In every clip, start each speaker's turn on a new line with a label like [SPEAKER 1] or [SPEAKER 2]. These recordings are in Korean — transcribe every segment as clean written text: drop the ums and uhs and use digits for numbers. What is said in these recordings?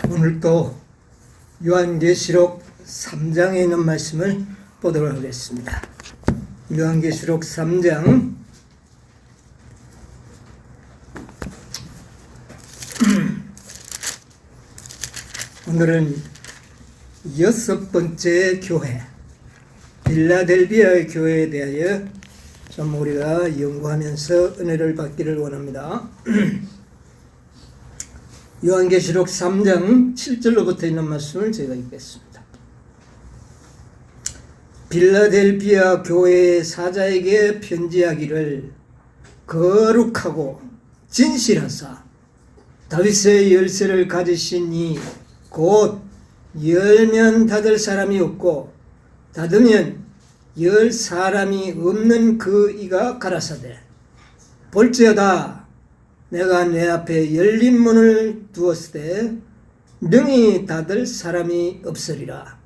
[SPEAKER 1] 오늘 또 요한계시록 3장에 있는 말씀을 보도록 하겠습니다. 요한계시록 3장 오늘은 6번째 교회, 빌라델비아의 교회에 대하여 좀 우리가 연구하면서 은혜를 받기를 원합니다. 요한계시록 3장 7절로부터 있는 말씀을 제가 읽겠습니다. 빌라델비아 교회의 사자에게 편지하기를 거룩하고 진실하사 다윗의 열쇠를 가지신 이 곧 열면 닫을 사람이 없고 닫으면 열 사람이 없는 그 이가 가라사대 볼지어다 내가 내 앞에 열린 문을 두었으되 능히 닫을 사람이 없으리라.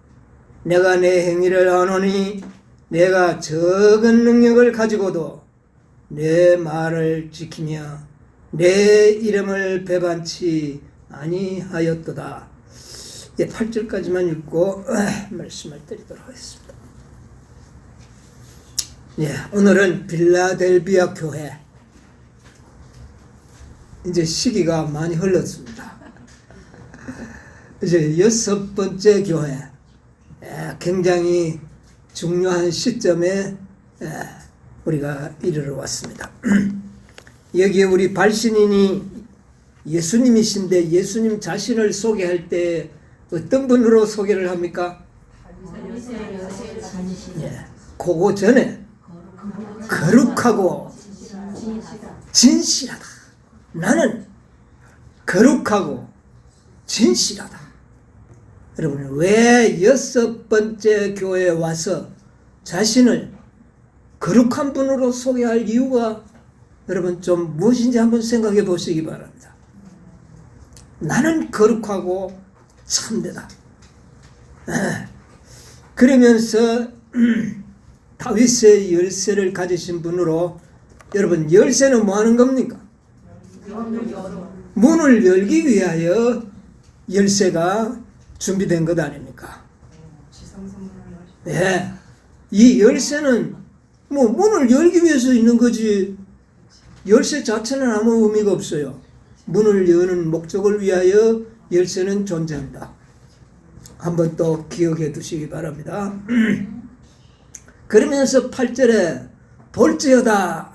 [SPEAKER 1] 내가 내 행위를 아노니 내가 적은 능력을 가지고도 내 말을 지키며 내 이름을 배반치 아니하였도다. 8절까지만 읽고 말씀을 드리도록 하겠습니다. 오늘은 빌라델비아 교회, 이제 시기가 많이 흘렀습니다. 이제 6번째 교회, 굉장히 중요한 시점에 우리가 이르러 왔습니다. 여기에 우리 발신인이 예수님이신데 예수님 자신을 소개할 때 어떤 분으로 소개를 합니까? 그거 전에 거룩하고 진실하다. 나는 거룩하고 진실하다. 여러분, 왜 6번째 교회에 와서 자신을 거룩한 분으로 소개할 이유가 여러분 좀 무엇인지 한번 생각해 보시기 바랍니다. 나는 거룩하고 참되다. 그러면서 다윗의 열쇠를 가지신 분으로, 여러분 열쇠는 뭐 하는 겁니까? 문을 열기 위하여 열쇠가 준비된 것 아닙니까? 이 열쇠는 뭐 문을 열기 위해서 있는 거지, 열쇠 자체는 아무 의미가 없어요. 문을 여는 목적을 위하여 열쇠는 존재한다. 한번 또 기억해 두시기 바랍니다. 그러면서 8절에 볼지어다,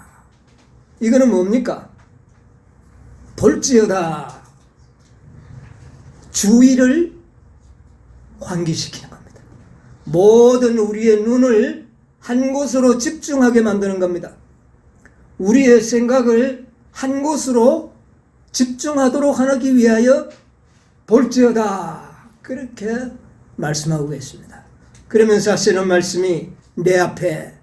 [SPEAKER 1] 이거는 뭡니까? 볼지어다, 주의를 환기시키는 겁니다. 모든 우리의 눈을 한 곳으로 집중하게 만드는 겁니다. 우리의 생각을 한 곳으로 집중하도록 하기 위하여 볼지어다, 그렇게 말씀하고 계십니다. 그러면서 하시는 말씀이 내 앞에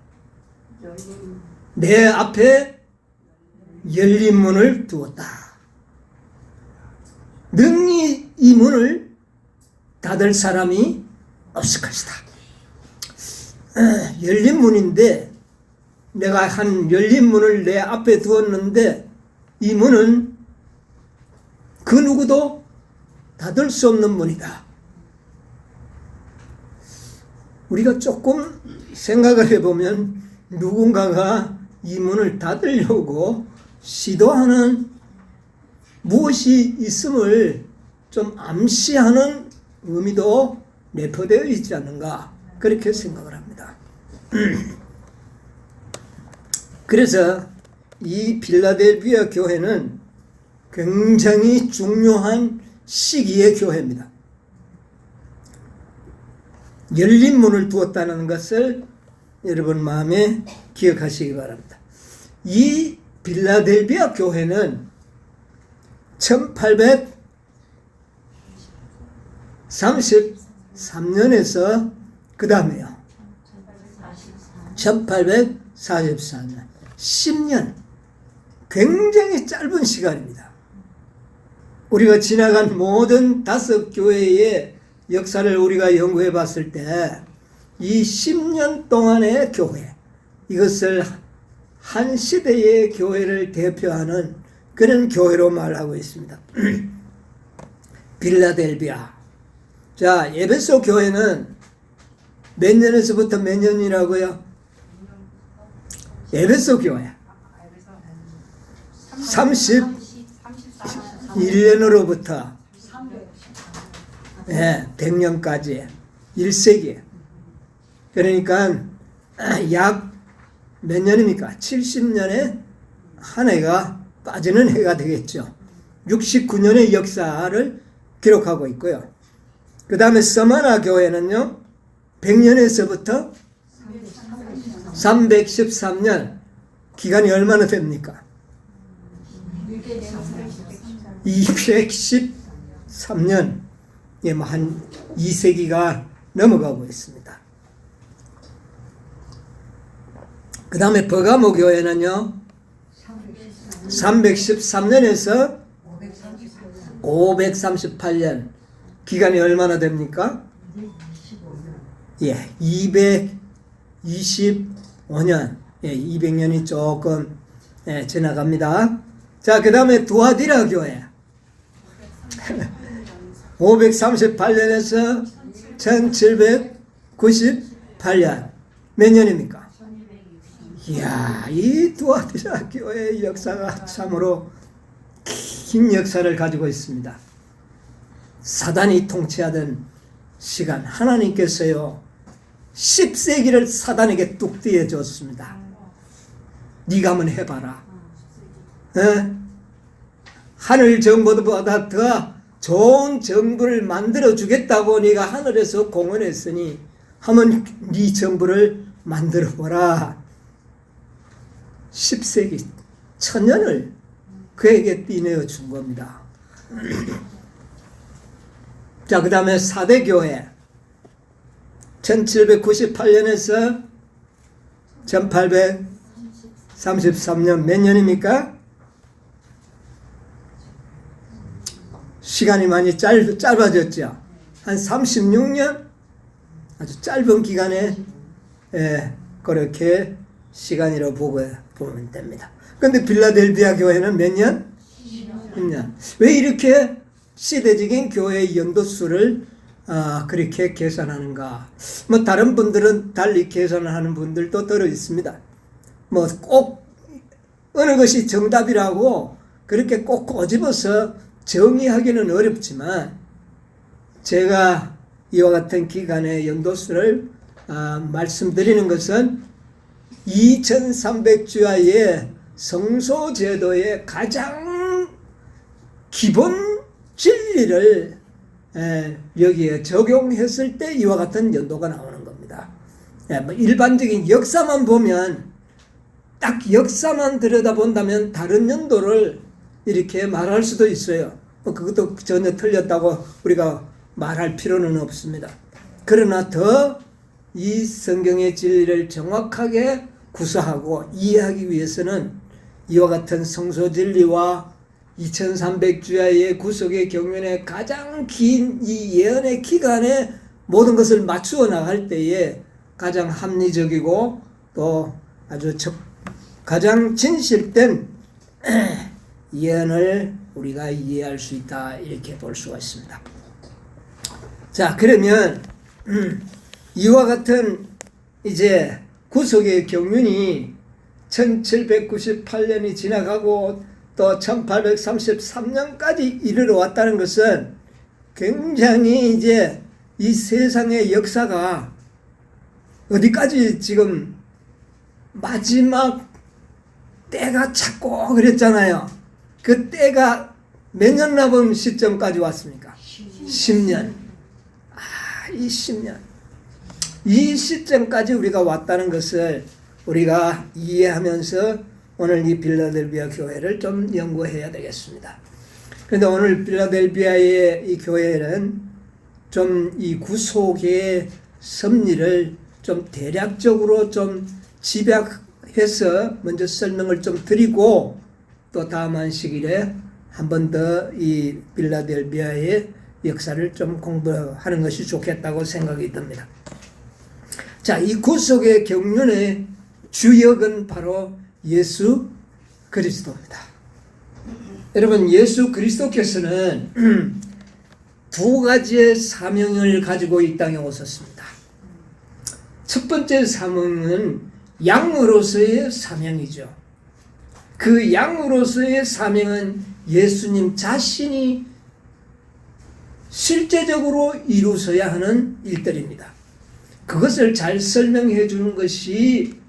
[SPEAKER 1] 열린 문을 두었다. 능히 이 문을 닫을 사람이 없을 것이다. 열린 문인데, 내가 한 열린 문을 내 앞에 두었는데 이 문은 그 누구도 닫을 수 없는 문이다. 우리가 조금 생각을 해보면 누군가가 이 문을 닫으려고 시도하는 무엇이 있음을 좀 암시하는 의미도 내포되어 있지 않는가, 그렇게 생각을 합니다. 그래서 이 빌라델비아 교회는 굉장히 중요한 시기의 교회입니다. 열린 문을 두었다는 것을 여러분 마음에 기억하시기 바랍니다. 이 빌라델비아 교회는 1833년에서 그 다음에요 1844년 10년, 굉장히 짧은 시간입니다. 우리가 지나간 모든 5교회의 역사를 우리가 연구해 봤을 때 이 10년 동안의 교회, 이것을 한 시대의 교회를 대표하는 그런 교회로 말하고 있습니다. 빌라델비아. 자, 에베소 교회는 몇 년에서부터 몇 년이라고요? 에베소 교회 31년으로부터 100년까지 1세기. 그러니까 약 몇 년입니까? 70년에 한 해가 빠지는 해가 되겠죠. 69년의 역사를 기록하고 있고요. 그 다음에 서마나 교회는요, 100년에서부터 313년. 기간이 얼마나 됩니까? 213년. 예, 뭐 한 2세기가 넘어가고 있습니다. 그 다음에 버가모 교회는요, 313년에서 538년. 기간이 얼마나 됩니까? 예, 225년. 예, 200년이 조금 지나갑니다. 자, 그 다음에 두아디라 교회. 538년에서 1798년. 몇 년입니까? 이야, 이 두아디라 교회의 역사가 참으로 긴 역사를 가지고 있습니다. 사단이 통치하던 시간, 하나님께서요 10세기를 사단에게 뚝 띄워줬습니다. 네가 한번 해봐라. 하늘 정부보다 더 좋은 정부를 만들어 주겠다고 네가 하늘에서 공언했으니 한번 네 정부를 만들어 보라. 10세기, 1000년을 그에게 띄내어 준 겁니다. 자, 그 다음에 4대 교회. 1798년에서 1833년. 몇 년입니까? 시간이 많이 짧아졌죠. 한 36년? 아주 짧은 기간에 그렇게 시간이라고 보면 됩니다. 그런데 빌라델비아 교회는 몇 년? 10년. 왜 이렇게 시대적인 교회의 연도수를 그렇게 계산하는가? 뭐 다른 분들은 달리 계산하는 분들도 들어 있습니다. 뭐 꼭 어느 것이 정답이라고 그렇게 꼭 꼬집어서 정의하기는 어렵지만, 제가 이와 같은 기간의 연도수를 말씀드리는 것은 2300주야의 성소제도의 가장 기본 진리를 여기에 적용했을 때 이와 같은 연도가 나오는 겁니다. 뭐 일반적인 역사만 보면, 딱 역사만 들여다본다면 다른 연도를 이렇게 말할 수도 있어요. 그것도 전혀 틀렸다고 우리가 말할 필요는 없습니다. 그러나 더 이 성경의 진리를 정확하게 구사하고 이해하기 위해서는 이와 같은 성소 진리와 2300주야의 구속의 경륜의 가장 긴 이 예언의 기간에 모든 것을 맞추어 나갈 때에 가장 합리적이고 또 아주 가장 진실된 예언을 우리가 이해할 수 있다, 이렇게 볼 수가 있습니다. 자, 그러면 이와 같은 이제 구속의 경륜이 1798년이 지나가고 또 1833년까지 이르러 왔다는 것은 굉장히 이제 이 세상의 역사가 어디까지 지금 마지막 때가 찼고 그랬잖아요. 그 때가 몇 년 남은 시점까지 왔습니까? 10년. 이 10년. 이 시점까지 우리가 왔다는 것을 우리가 이해하면서 오늘 이 빌라델비아 교회를 좀 연구해야 되겠습니다. 그런데 오늘 빌라델비아의 이 교회는 좀 이 구속의 섭리를 좀 대략적으로 좀 집약해서 먼저 설명을 좀 드리고, 또 다음 시기에 한 번 더 이 빌라델비아의 역사를 좀 공부하는 것이 좋겠다고 생각이 듭니다. 자, 이 구속의 경륜의 주역은 바로 예수 그리스도입니다. 여러분, 예수 그리스도께서는 두 가지의 사명을 가지고 이 땅에 오셨습니다. 첫 번째 사명은 양으로서의 사명이죠. 그 양으로서의 사명은 예수님 자신이 실제적으로 이루셔야 하는 일들입니다. 그것을 잘 설명해 주는 것이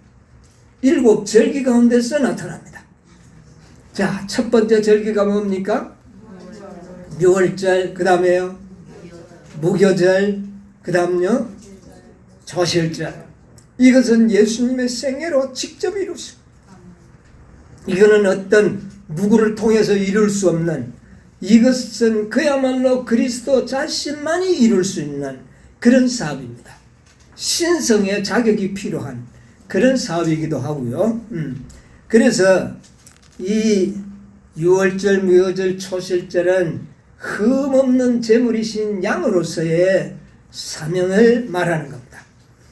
[SPEAKER 1] 일곱 절기 가운데서 나타납니다. 자, 첫 번째 절기가 뭡니까? 유월절, 그 다음에요 무교절, 그 다음요 조실절. 이것은 예수님의 생애로 직접 이루셨습니다. 이거는 어떤 누구를 통해서 이룰 수 없는, 이것은 그야말로 그리스도 자신만이 이룰 수 있는 그런 사업입니다. 신성의 자격이 필요한 그런 사업이기도 하고요. 그래서 이 유월절, 무교절, 초실절은 흠없는 제물이신 양으로서의 사명을 말하는 겁니다.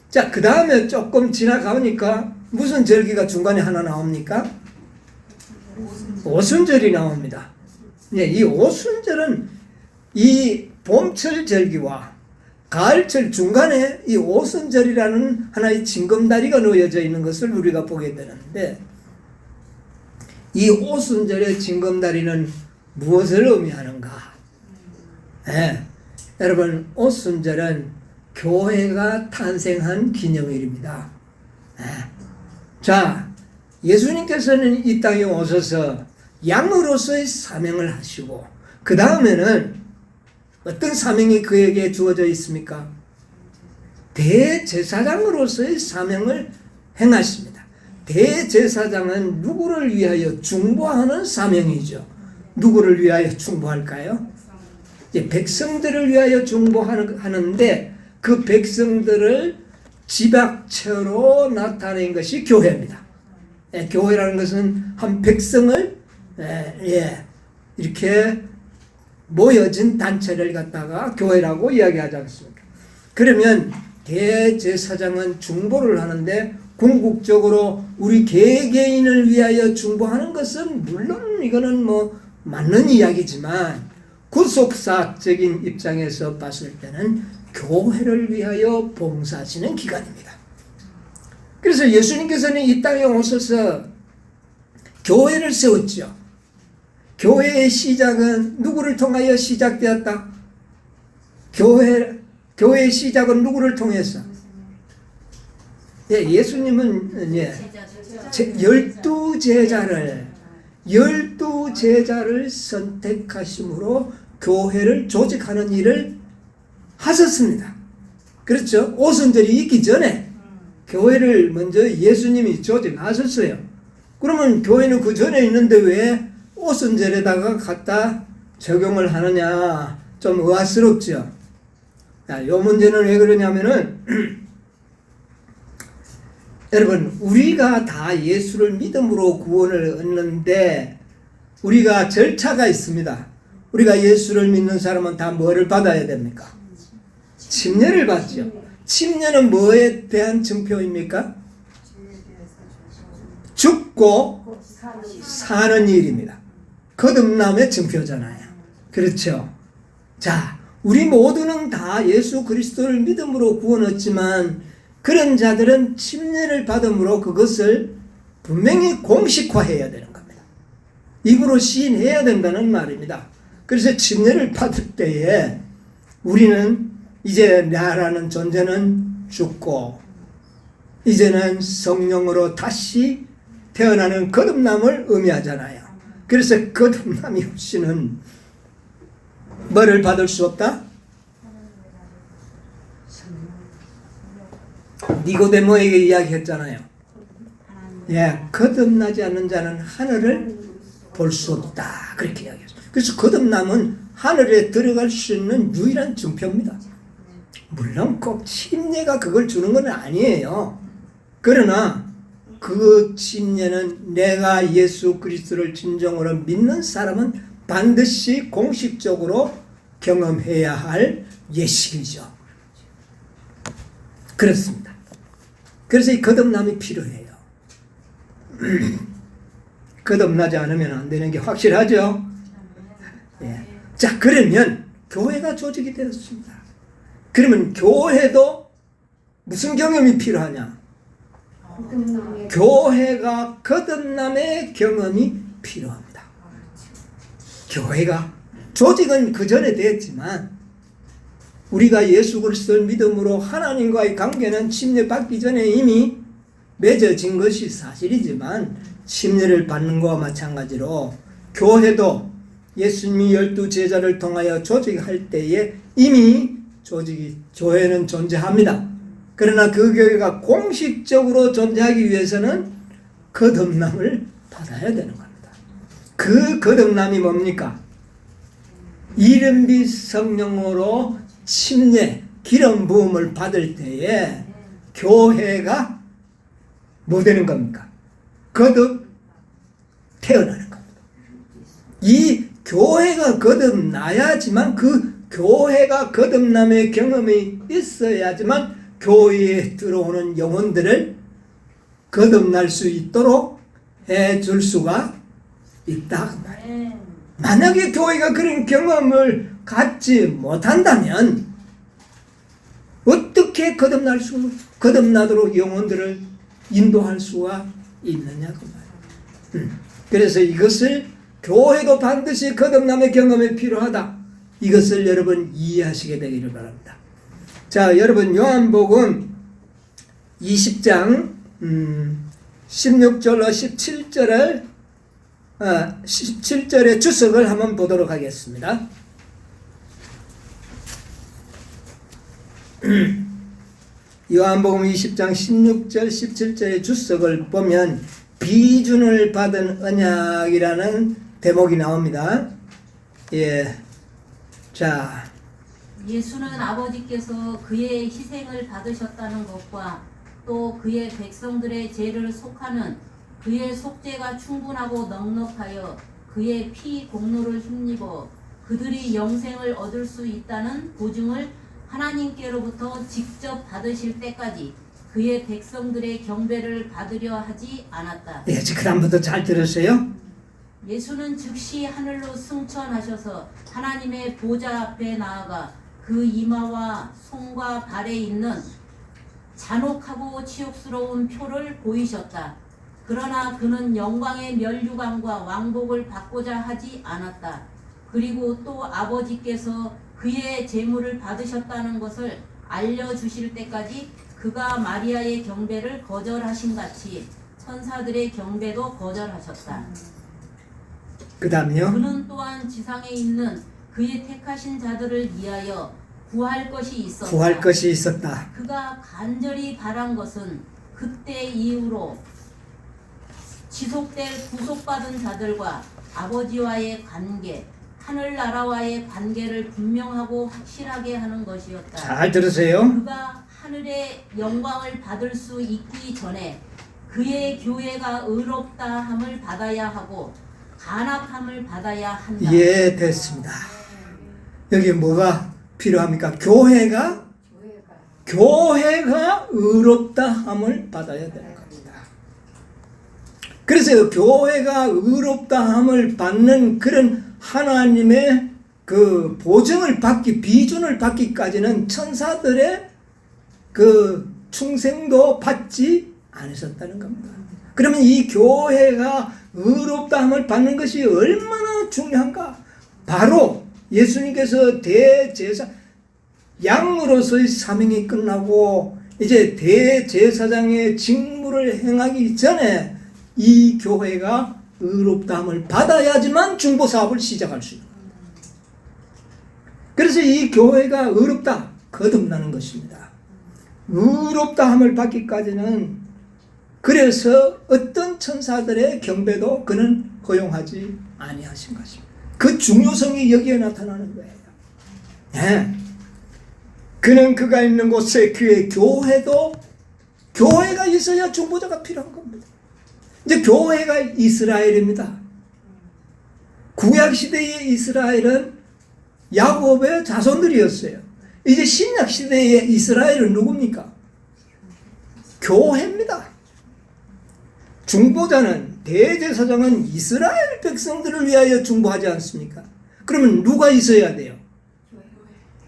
[SPEAKER 1] 자, 그 다음에 조금 지나가니까 무슨 절기가 중간에 하나 나옵니까? 오순절이 나옵니다. 예, 이 오순절은 이 봄철 절기와 가을철 중간에 이 오순절이라는 하나의 징검다리가 놓여져 있는 것을 우리가 보게 되는데, 이 오순절의 징검다리는 무엇을 의미하는가? 예, 여러분, 오순절은 교회가 탄생한 기념일입니다. 예. 자, 예수님께서는 이 땅에 오셔서 양으로서의 사명을 하시고, 그 다음에는 어떤 사명이 그에게 주어져 있습니까? 대제사장으로서의 사명을 행하십니다. 대제사장은 누구를 위하여 중보하는 사명이죠. 누구를 위하여 중보할까요? 백성들을 위하여 중보하는데, 그 백성들을 지박체로 나타낸 것이 교회입니다. 교회라는 것은 한 백성을 이렇게 모여진 단체를 갖다가 교회라고 이야기하지 않습니까? 그러면 대제사장은 중보를 하는데, 궁극적으로 우리 개개인을 위하여 중보하는 것은 물론 이거는 뭐 맞는 이야기지만, 구속사적인 입장에서 봤을 때는 교회를 위하여 봉사하시는 기간입니다. 그래서 예수님께서는 이 땅에 오셔서 교회를 세웠죠. 교회의 시작은 누구를 통하여 시작되었다? 교회의 시작은 누구를 통해서? 예수님은 12제자를 선택하심으로 교회를 조직하는 일을 하셨습니다. 그렇죠? 오순절이 있기 전에 교회를 먼저 예수님이 조직하셨어요. 그러면 교회는 그 전에 있는데 왜 오순절에다가 갖다 적용을 하느냐? 좀 의아스럽죠. 이 문제는 왜 그러냐면은 여러분, 우리가 다 예수를 믿음으로 구원을 얻는데 우리가 절차가 있습니다. 우리가 예수를 믿는 사람은 다 뭐를 받아야 됩니까? 침례를 받죠. 침례는 뭐에 대한 증표입니까? 죽고 사는 일입니다. 거듭남의 증표잖아요. 그렇죠? 자, 우리 모두는 다 예수 그리스도를 믿음으로 구원 얻지만, 그런 자들은 침례를 받음으로 그것을 분명히 공식화해야 되는 겁니다. 입으로 시인해야 된다는 말입니다. 그래서 침례를 받을 때에 우리는 이제 나라는 존재는 죽고 이제는 성령으로 다시 태어나는 거듭남을 의미하잖아요. 그래서 거듭남이 없이는 뭐를 받을 수 없다? 니고데모에게 이야기했잖아요. 거듭나지 않는 자는 하늘을 볼 수 없다. 그렇게 이야기했어요. 그래서 거듭남은 하늘에 들어갈 수 있는 유일한 증표입니다. 물론 꼭 침례가 그걸 주는 건 아니에요. 그러나 그 침례는 내가 예수 그리스도를 진정으로 믿는 사람은 반드시 공식적으로 경험해야 할 예식이죠. 그렇습니다. 그래서 이 거듭남이 필요해요. 거듭나지 않으면 안 되는 게 확실하죠. 자, 그러면 교회가 조직이 되었습니다. 그러면 교회도 무슨 경험이 필요하냐? 교회가 거듭남의 경험이 필요합니다. 교회가, 조직은 그 전에 되었지만 우리가 예수 그리스도를 믿음으로 하나님과의 관계는 침례받기 전에 이미 맺어진 것이 사실이지만, 침례를 받는 것과 마찬가지로 교회도 예수님이 12 제자를 통하여 조직할 때에 이미 교회는 존재합니다. 그러나 그 교회가 공식적으로 존재하기 위해서는 거듭남을 받아야 되는 겁니다. 그 거듭남이 뭡니까? 이른비 성령으로 침례, 기름 부음을 받을 때에 교회가 뭐 되는 겁니까? 거듭 태어나는 겁니다. 이 교회가 거듭나야지만, 그 교회가 거듭남의 경험이 있어야지만 교회에 들어오는 영혼들을 거듭날 수 있도록 해줄 수가 있다. 만약에 교회가 그런 경험을 갖지 못한다면 어떻게 거듭나도록 영혼들을 인도할 수가 있느냐고 말이에요. 그래서 이것을, 교회도 반드시 거듭남의 경험이 필요하다, 이것을 여러분 이해하시게 되기를 바랍니다. 자, 여러분 요한복음 20장 16절로 17절의 주석을 한번 보도록 하겠습니다. 요한복음 20장 16절 17절의 주석을 보면 비준을 받은 언약이라는 대목이 나옵니다. 예. 자,
[SPEAKER 2] 예수는 아버지께서 그의 희생을 받으셨다는 것과 또 그의 백성들의 죄를 속하는 그의 속죄가 충분하고 넉넉하여 그의 피 공로를 힘입어 그들이 영생을 얻을 수 있다는 보증을 하나님께로부터 직접 받으실 때까지 그의 백성들의 경배를 받으려 하지 않았다.
[SPEAKER 1] 예, 그 다음부터 잘 들으세요.
[SPEAKER 2] 예수는 즉시 하늘로 승천하셔서 하나님의 보좌 앞에 나아가 그 이마와 손과 발에 있는 잔혹하고 치욕스러운 표를 보이셨다. 그러나 그는 영광의 면류관과 왕복을 받고자 하지 않았다. 그리고 또 아버지께서 그의 제물을 받으셨다는 것을 알려주실 때까지 그가 마리아의 경배를 거절하신 같이 천사들의 경배도 거절하셨다.
[SPEAKER 1] 그 다음요.
[SPEAKER 2] 그는 또한 지상에 있는 그의 택하신 자들을 위하여 구할 것이 있었다. 그가 간절히 바란 것은 그때 이후로 지속될 구속받은 자들과 아버지와의 관계, 하늘나라와의 관계를 분명하고 확실하게 하는 것이었다.
[SPEAKER 1] 잘 들으세요.
[SPEAKER 2] 그가 하늘의 영광을 받을 수 있기 전에 그의 교회가 의롭다 함을 받아야 하고 간합함을 받아야 한다.
[SPEAKER 1] 예, 됐습니다. 여기 뭐가 필요합니까? 교회가 의롭다 함을 받아야 되는 겁니다. 그래서 교회가 의롭다 함을 받는 그런 하나님의 그 보증을 받기, 비준을 받기까지는 천사들의 그 충생도 받지 않으셨다는 겁니다. 그러면 이 교회가 의롭다함을 받는 것이 얼마나 중요한가? 바로 예수님께서 대제사, 양으로서의 사명이 끝나고 이제 대제사장의 직무를 행하기 전에 이 교회가 의롭다함을 받아야지만 중보사업을 시작할 수 있는 겁니다. 그래서 이 교회가 의롭다, 거듭나는 것입니다. 의롭다함을 받기까지는, 그래서 어떤 천사들의 경배도 그는 허용하지 아니하신 것입니다. 그 중요성이 여기에 나타나는 거예요. 네. 그는 그가 있는 곳에 그의 교회가 있어야 중보자가 필요한 겁니다. 이제 교회가 이스라엘입니다. 구약시대의 이스라엘은 야곱의 자손들이었어요. 이제 신약시대의 이스라엘은 누굽니까? 교회입니다. 중보자는, 대제사장은 이스라엘 백성들을 위하여 중보하지 않습니까? 그러면 누가 있어야 돼요?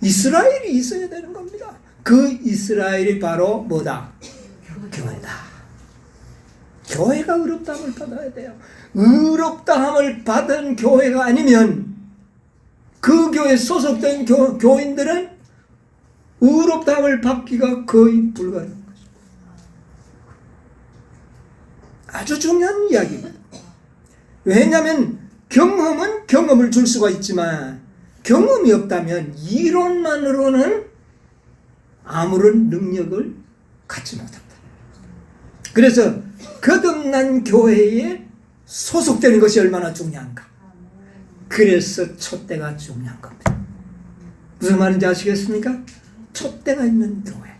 [SPEAKER 1] 이스라엘이 있어야 되는 겁니다. 그 이스라엘이 바로 뭐다? 교회다. 교회가 의롭다함을 받아야 돼요. 의롭다함을 받은 교회가 아니면 그 교회에 소속된 교인들은 의롭다함을 받기가 거의 불가능한 것입니다. 아주 중요한 이야기입니다. 왜냐하면 경험은 경험을 줄 수가 있지만 경험이 없다면 이론만으로는 아무런 능력을 갖지 못한다. 그래서 거듭난 교회에 소속되는 것이 얼마나 중요한가. 그래서 촛대가 중요한 겁니다. 무슨 말인지 아시겠습니까? 촛대가 있는 교회,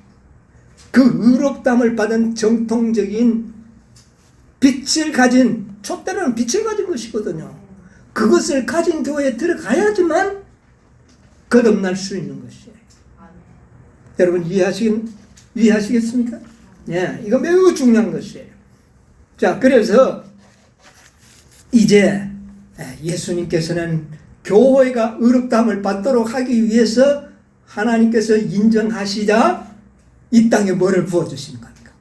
[SPEAKER 1] 그 의롭다함을 받은 정통적인 빛을 가진, 촛대라는 빛을 가진 것이거든요. 그것을 가진 교회에 들어가야지만 거듭날 수 있는 것이에요. 여러분 이해하시겠습니까? 예, 이거 매우 중요한 것이에요. 자, 그래서 이제 예수님께서는 교회가 의롭다함을 받도록 하기 위해서 하나님께서 인정하시자 이 땅에 뭐를 부어주시는 겁니까?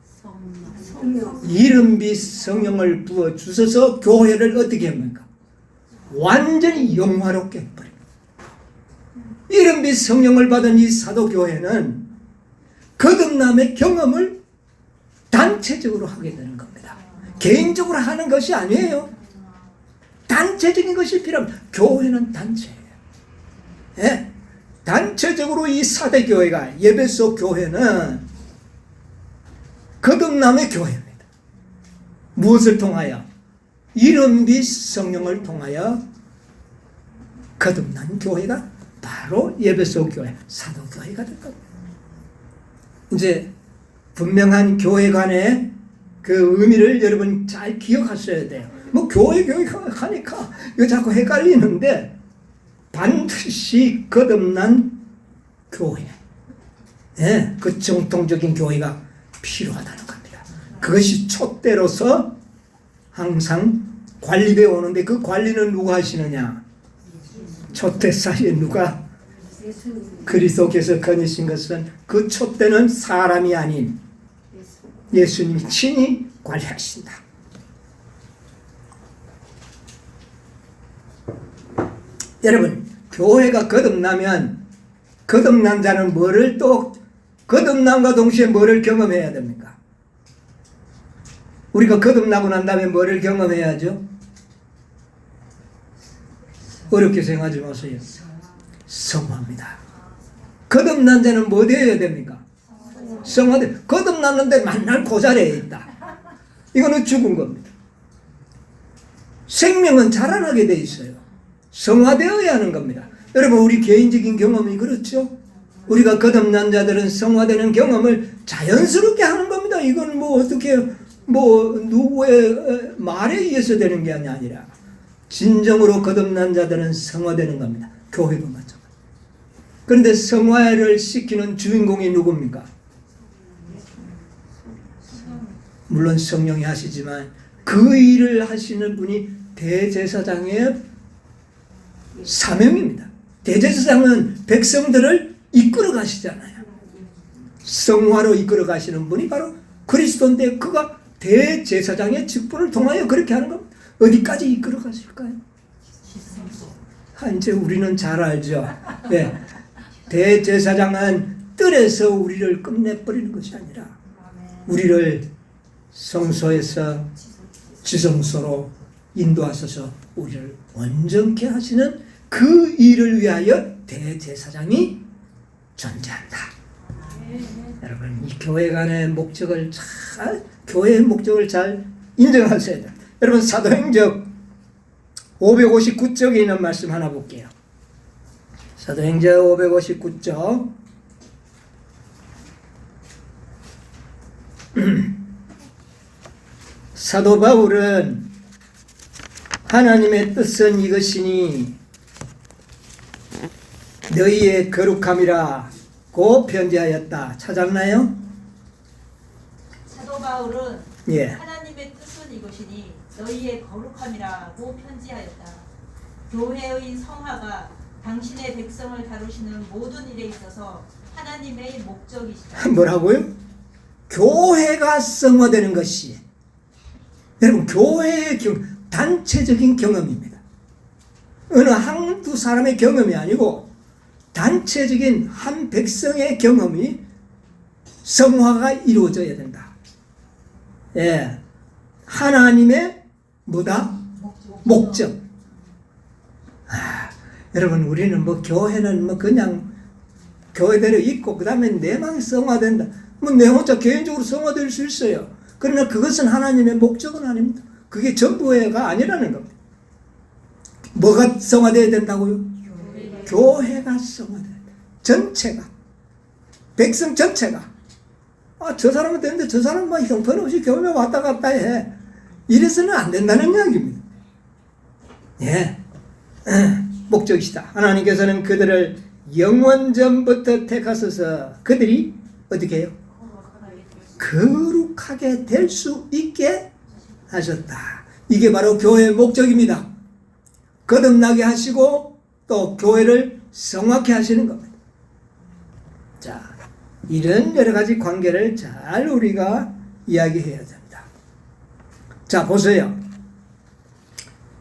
[SPEAKER 1] 이른빛 성령을 부어주셔서 교회를 어떻게 합니까? 완전히 영화롭게 해버립니다. 이른빛 성령을 받은 이 사도교회는 거듭남의 경험을 단체적으로 하게 되는 겁니다. 개인적으로 하는 것이 아니에요. 단체적인 것이 필요합니다. 교회는 단체예요. 예? 단체적으로 이 사대교회가, 예배소 교회는 거듭남의 교회입니다. 무엇을 통하여? 이른빛 성령을 통하여 거듭난 교회가 바로 예배소 교회, 사도교회가 될 겁니다. 이제 분명한 교회 간의 그 의미를 여러분 잘 기억하셔야 돼요. 뭐 교회 하니까 이거 자꾸 헷갈리는데 반드시 거듭난 교회, 예, 그 정통적인 교회가 필요하다는 겁니다. 그것이 촛대로서 항상 관리되어 오는데 그 관리는 누가 하시느냐? 촛대 사이에 누가? 그리스도께서 거니신 것은 그 촛대는 사람이 아닌 예수님이 친히 관리하신다. 여러분, 교회가 거듭나면 거듭난 자는 뭐를 또 거듭남과 동시에 뭐를 경험해야 됩니까? 우리가 거듭나고 난 다음에 뭐를 경험해야죠? 어렵게 생각하지 마세요. 성화입니다. 거듭난 자는 뭐 되어야 됩니까? 성화돼. 거듭났는데 만날 그 자리에 있다. 이거는 죽은 겁니다. 생명은 자라나게 돼 있어요. 성화되어야 하는 겁니다. 여러분, 우리 개인적인 경험이 그렇죠? 우리가 거듭난 자들은 성화되는 경험을 자연스럽게 하는 겁니다. 이건 뭐 어떻게 누구의 말에 의해서 되는 게 아니라 진정으로 거듭난 자들은 성화되는 겁니다. 교회도 마찬가지. 그런데 성화를 시키는 주인공이 누굽니까? 물론 성령이 하시지만 그 일을 하시는 분이 대제사장의 사명입니다. 대제사장은 백성들을 이끌어 가시잖아요. 성화로 이끌어 가시는 분이 바로 그리스도인데 그가 대제사장의 직분을 통하여 그렇게 하는 겁니다. 어디까지 이끌어 가실까요? 이제 우리는 잘 알죠. 네. 대제사장은 뜰에서 우리를 끝내버리는 것이 아니라 우리를 성소에서 지성소로 인도하셔서 우리를 온전케 하시는 그 일을 위하여 대제사장이 존재한다. 여러분, 이 교회 간의 목적을 교회의 목적을 잘 인정하셔야 돼요. 여러분, 사도행전 559쪽에 있는 말씀 하나 볼게요. 사도행전 559쪽. 사도 바울은 하나님의 뜻은 이것이니 너희의 거룩함이라고 편지하였다. 찾았나요?
[SPEAKER 3] 사도 바울은
[SPEAKER 1] 예.
[SPEAKER 3] 하나님의 뜻은 이것이니 너희의 거룩함이라고 편지하였다. 교회의 성화가 당신의 백성을 다루시는 모든 일에 있어서 하나님의 목적이시다.
[SPEAKER 1] 뭐라고요? 교회가 성화되는 것이, 여러분, 교회의 단체적인 경험입니다. 어느 한두 사람의 경험이 아니고 단체적인 한 백성의 경험이 성화가 이루어져야 된다. 예, 하나님의 뭐다? 목적. 여러분, 우리는 뭐 교회는 뭐 그냥 교회대로 있고 그 다음에 내만 성화된다. 뭐 내 혼자 개인적으로 성화될 수 있어요. 그러나 그것은 하나님의 목적은 아닙니다. 그게 전부가 아니라는 겁니다. 뭐가 성화되어야 된다고요? 교회가 성화돼야 된다. 전체가, 백성 전체가. 저 사람은 되는데 저 사람만 형편없이 교회 왔다 갔다 해. 이래서는 안 된다는 이야기입니다. 예, 목적이시다. 하나님께서는 그들을 영원전부터 택하셔서 그들이 어떻게 해요? 거룩하게 될 수 있게 하셨다. 이게 바로 교회의 목적입니다. 거듭나게 하시고 또 교회를 성화케 하시는 겁니다. 자, 이런 여러 가지 관계를 잘 우리가 이야기해야 됩니다. 자, 보세요.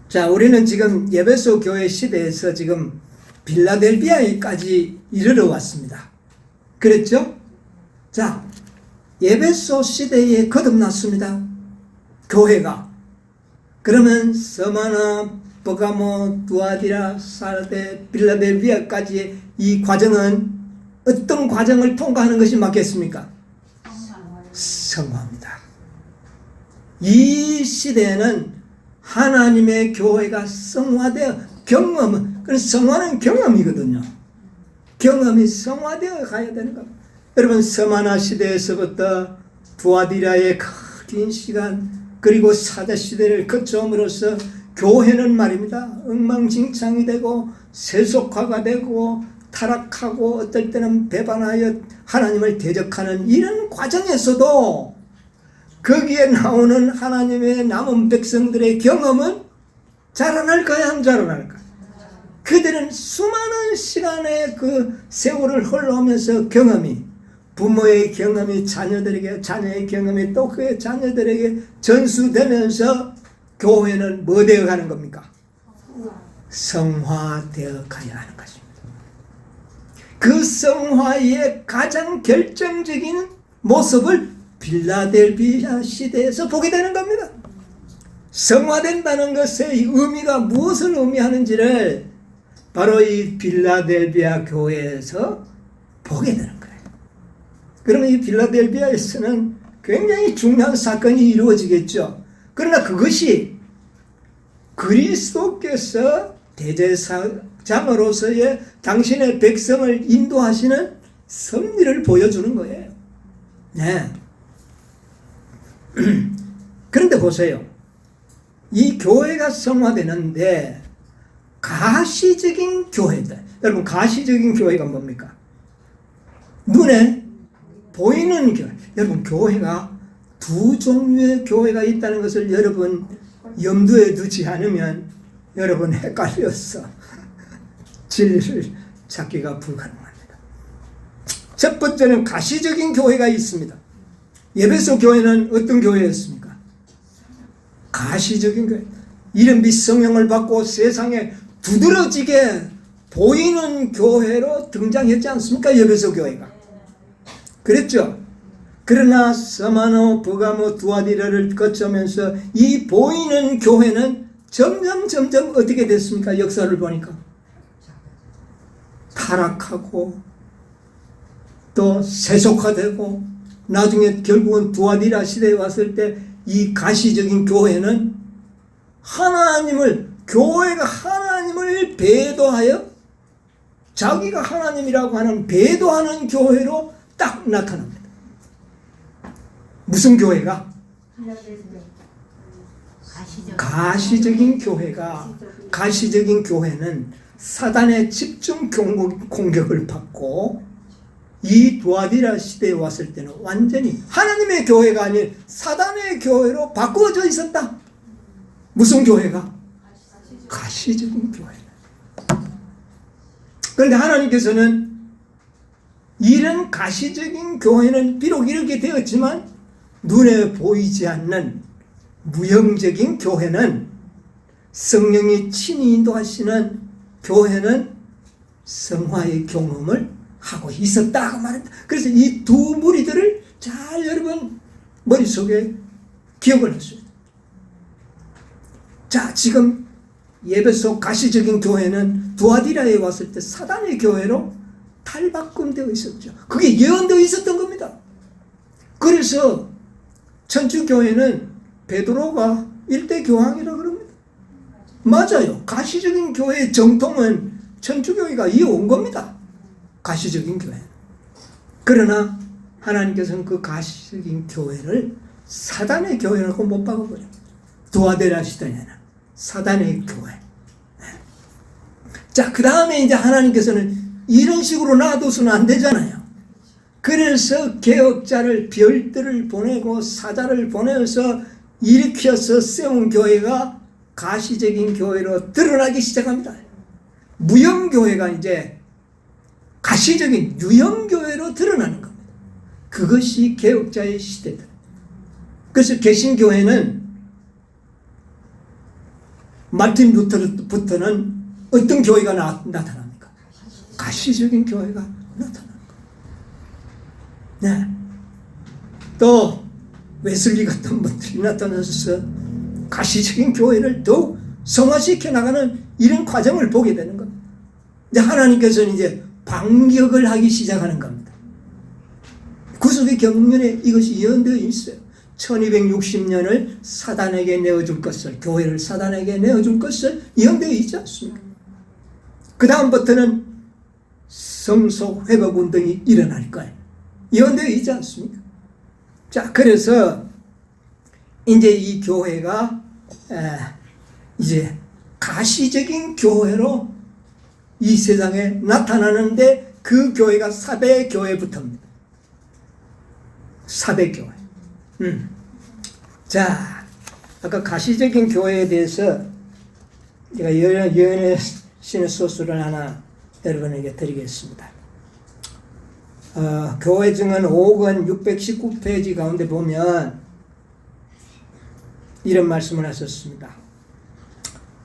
[SPEAKER 1] 자, 우리는 지금 에베소 교회 시대에서 지금 빌라델비아까지 이르러 왔습니다. 그랬죠? 자, 에베소 시대에 거듭났습니다. 교회가. 그러면 서마나, 버가모, 두아디라, 사르데, 빌라델비아까지의 이 과정은 어떤 과정을 통과하는 것이 맞겠습니까? 성화입니다. 이 시대에는 하나님의 교회가 성화되어 그래서 성화는 경험이거든요. 경험이 성화되어 가야 되는 겁니다. 여러분, 서마나 시대에서부터 두아디라의 긴 시간 그리고 사대 시대를 거쳐옴으로써 교회는 말입니다. 엉망진창이 되고 세속화가 되고 타락하고 어떨 때는 배반하여 하나님을 대적하는 이런 과정에서도 거기에 나오는 하나님의 남은 백성들의 경험은 자라날까요? 안 자라날까요? 그들은 수많은 시간의 그 세월을 흘러오면서 경험이, 부모의 경험이 자녀들에게, 자녀의 경험이 또 그 자녀들에게 전수되면서 교회는 뭐 되어 가는 겁니까? 성화되어 가야 하는 것입니다. 그 성화의 가장 결정적인 모습을 빌라델비아 시대에서 보게 되는 겁니다. 성화된다는 것의 의미가 무엇을 의미하는지를 바로 이 빌라델비아 교회에서 보게 되는 거예요. 그러면 이 빌라델비아에서는 굉장히 중요한 사건이 이루어지겠죠. 그러나 그것이 그리스도께서 대제사장으로서의 당신의 백성을 인도하시는 섭리를 보여주는 거예요. 네. 그런데 보세요. 이 교회가 성화되는데 가시적인 교회다. 여러분, 가시적인 교회가 뭡니까? 눈에 보이는 교회. 여러분, 교회가 두 종류의 교회가 있다는 것을 여러분 염두에 두지 않으면 여러분 헷갈려서 진리를 찾기가 불가능합니다. 첫 번째는 가시적인 교회가 있습니다. 에베소 교회는 어떤 교회였습니까? 가시적인 교회. 이름 및 성령을 받고 세상에 두드러지게 보이는 교회로 등장했지 않습니까? 에베소 교회가. 그랬죠? 그러나 서마노, 버가모, 두아디라를 거쳐면서 이 보이는 교회는 점점 어떻게 됐습니까? 역사를 보니까 타락하고 또 세속화되고 나중에 결국은 두아디라 시대에 왔을 때 이 가시적인 교회는 교회가 하나님을 배도하여 자기가 하나님이라고 하는 배도하는 교회로 딱 나타납니다. 무슨 교회가? 가시적인 교회가, 가시적인 교회는 사단의 집중 공격을 받고 이 두아디라 시대에 왔을 때는 완전히 하나님의 교회가 아닌 사단의 교회로 바꾸어져 있었다. 무슨 교회가? 가시적인 교회. 그런데 하나님께서는 이런 가시적인 교회는 비록 이렇게 되었지만 눈에 보이지 않는 무형적인 교회는 성령이 친히 인도하시는 교회는 성화의 경험을 하고 있었다고 말합니다. 그래서 이 두 무리들을 잘 여러분 머릿속에 기억을 하셔야 돼요. 자, 지금 예배소 가시적인 교회는 두아디라에 왔을 때 사단의 교회로 탈바꿈되어 있었죠. 그게 예언되어 있었던 겁니다. 그래서 천주교회는 베드로가 일대 교황이라고 그럽니다. 맞아요. 가시적인 교회의 정통은 천주교회가 이어온 겁니다. 가시적인 교회. 그러나 하나님께서는 그 가시적인 교회를 사단의 교회라고 못 박아버려요. 두아데라 시대에는 사단의 교회. 자, 그 다음에 이제 하나님께서는 이런 식으로 놔둬서는 안 되잖아요. 그래서 개혁자를 별들을 보내고 사자를 보내서 일으켜서 세운 교회가 가시적인 교회로 드러나기 시작합니다. 무형교회가 이제 가시적인 유형교회로 드러나는 겁니다. 그것이 개혁자의 시대다. 그래서 개신교회는 마틴 루터부터는 어떤 교회가 나타납니까? 가시적인 교회가 나타납니다. 네. 또 웨슬리 같은 분들이 나타나서 가시적인 교회를 더욱 성화시켜 나가는 이런 과정을 보게 되는 겁니다. 이제 하나님께서는 이제 반격을 하기 시작하는 겁니다. 구속의 경륜에 이것이 예언되어 있어요. 1260년을 사단에게 내어줄 것을, 교회를 사단에게 내어줄 것을 예언되어 있지 않습니까? 그 다음부터는 성속 회복 운동이 일어날 거예요. 예언되어 있지 않습니까? 자, 그래서 이제 이 교회가 이제 가시적인 교회로 이 세상에 나타나는데 그 교회가 사대교회부터입니다. 사대교회. 자, 아까 가시적인 교회에 대해서 제가 예언의 신의 소스를 하나 여러분에게 드리겠습니다. 교회 증언 5권 619페이지 가운데 보면 이런 말씀을 하셨습니다.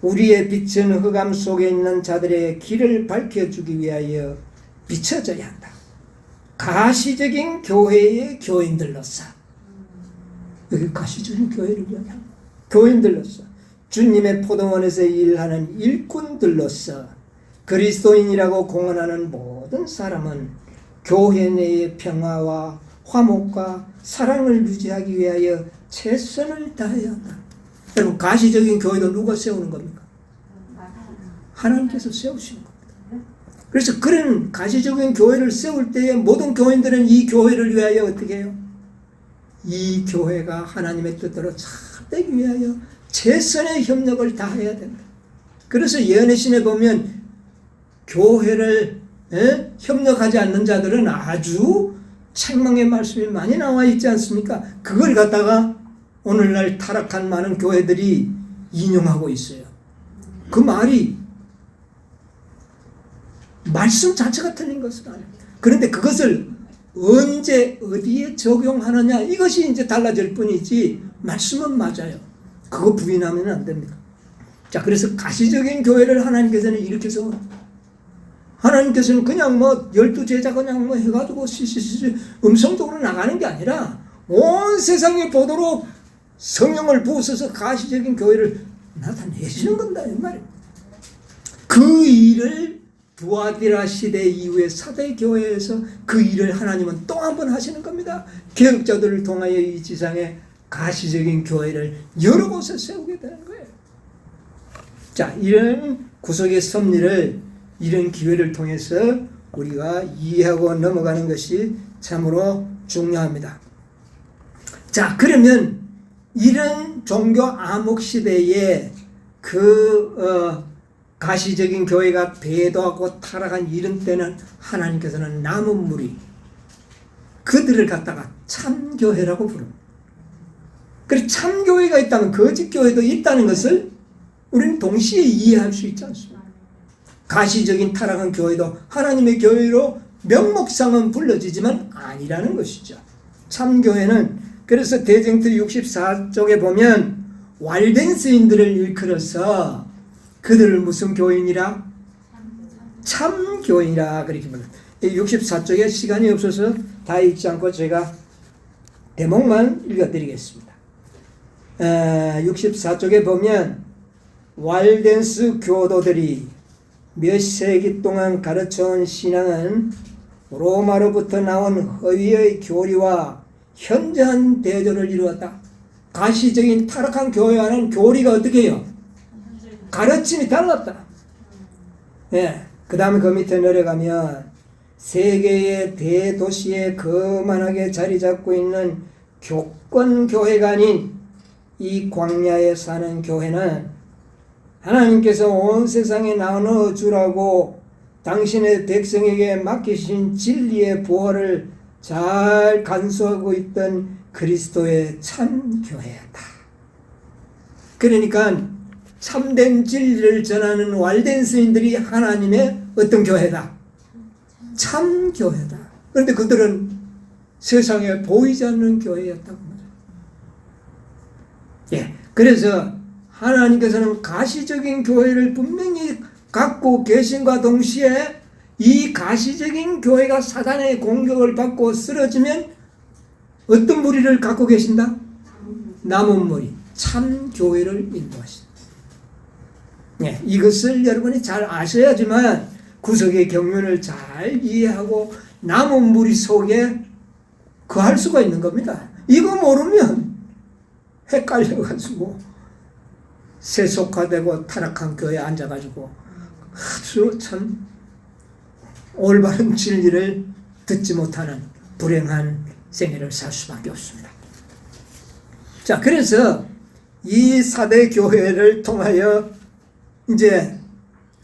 [SPEAKER 1] 우리의 빛은 흑암 속에 있는 자들의 길을 밝혀주기 위하여 비춰져야 한다. 가시적인 교회의 교인들로서, 여기 가시적인 교회를 이야기합니다. 교인들로서, 주님의 포도원에서 일하는 일꾼들로서, 그리스도인이라고 공언하는 모든 사람은 교회 내의 평화와 화목과 사랑을 유지하기 위하여 최선을 다해야 한다. 여러분, 가시적인 교회도 누가 세우는 겁니까? 하나님께서 세우시는 겁니다. 그래서 그런 가시적인 교회를 세울 때에 모든 교인들은 이 교회를 위하여 어떻게 해요? 이 교회가 하나님의 뜻대로 잘 되기 위하여 최선의 협력을 다해야 된다. 그래서 예언의 신에 보면 교회를 협력하지 않는 자들은 아주 책망의 말씀이 많이 나와 있지 않습니까? 그걸 갖다가 오늘날 타락한 많은 교회들이 인용하고 있어요. 그 말이 말씀 자체가 틀린 것은 아닙니다. 그런데 그것을 언제 어디에 적용하느냐, 이것이 이제 달라질 뿐이지 말씀은 맞아요. 그거 부인하면 안 됩니다. 자, 그래서 가시적인 교회를 하나님께서는 일으켜서, 하나님께서는 그냥 12제자 그냥 해가지고 음성적으로 나가는 게 아니라 온 세상에 보도록 성령을 부으셔서 가시적인 교회를 나타내시는 건다, 이 말입니다. 그 일을 두아디라 시대 이후에 사대교회에서 그 일을 하나님은 또 한 번 하시는 겁니다. 개혁자들을 통하여 이 지상에 가시적인 교회를 여러 곳에 세우게 되는 거예요. 자, 이런 구속의 섭리를 이런 기회를 통해서 우리가 이해하고 넘어가는 것이 참으로 중요합니다. 자, 그러면 이런 종교 암흑 시대에 가시적인 교회가 배도하고 타락한 이런 때는 하나님께서는 남은 무리, 그들을 갖다가 참교회라고 부릅니다. 그래서 참교회가 있다면 거짓교회도 있다는 것을 우리는 동시에 이해할 수 있지 않습니까? 가시적인 타락한 교회도 하나님의 교회로 명목상은 불러지지만 아니라는 것이죠. 참 교회는 그래서 대쟁투 64쪽에 보면 왈덴스인들을 일컬어서 그들을 무슨 교인이라? 참 교인이라 그렇게 말합니다. 64쪽에 시간이 없어서 다 읽지 않고 제가 대목만 읽어드리겠습니다. 64쪽에 보면 왈덴스 교도들이 몇 세기 동안 가르쳐온 신앙은 로마로부터 나온 허위의 교리와 현저한 대조를 이루었다. 가시적인 타락한 교회와는 교리가 어떻게 해요? 가르침이 달랐다. 예. 그 다음에 그 밑에 내려가면 세계의 대도시에 거만하게 자리 잡고 있는 교권교회가 아닌 이 광야에 사는 교회는 하나님께서 온 세상에 나눠주라고 당신의 백성에게 맡기신 진리의 부활을 잘 간수하고 있던 그리스도의 참 교회였다. 그러니까 참된 진리를 전하는 왈덴스인들이 하나님의 어떤 교회다? 참 교회다. 그런데 그들은 세상에 보이지 않는 교회였다고 말해요. 예. 그래서 하나님께서는 가시적인 교회를 분명히 갖고 계신과 동시에 이 가시적인 교회가 사단의 공격을 받고 쓰러지면 어떤 무리를 갖고 계신다? 남은 무리, 참 교회를 인도하신다. 예, 이것을 여러분이 잘 아셔야지만 구석의 경륜을 잘 이해하고 남은 무리 속에 거할 수가 있는 겁니다. 이거 모르면 헷갈려가지고 세속화되고 타락한 교회에 앉아가지고 아주 참 올바른 진리를 듣지 못하는 불행한 생애를 살 수밖에 없습니다. 자, 그래서 이 4대 교회를 통하여 이제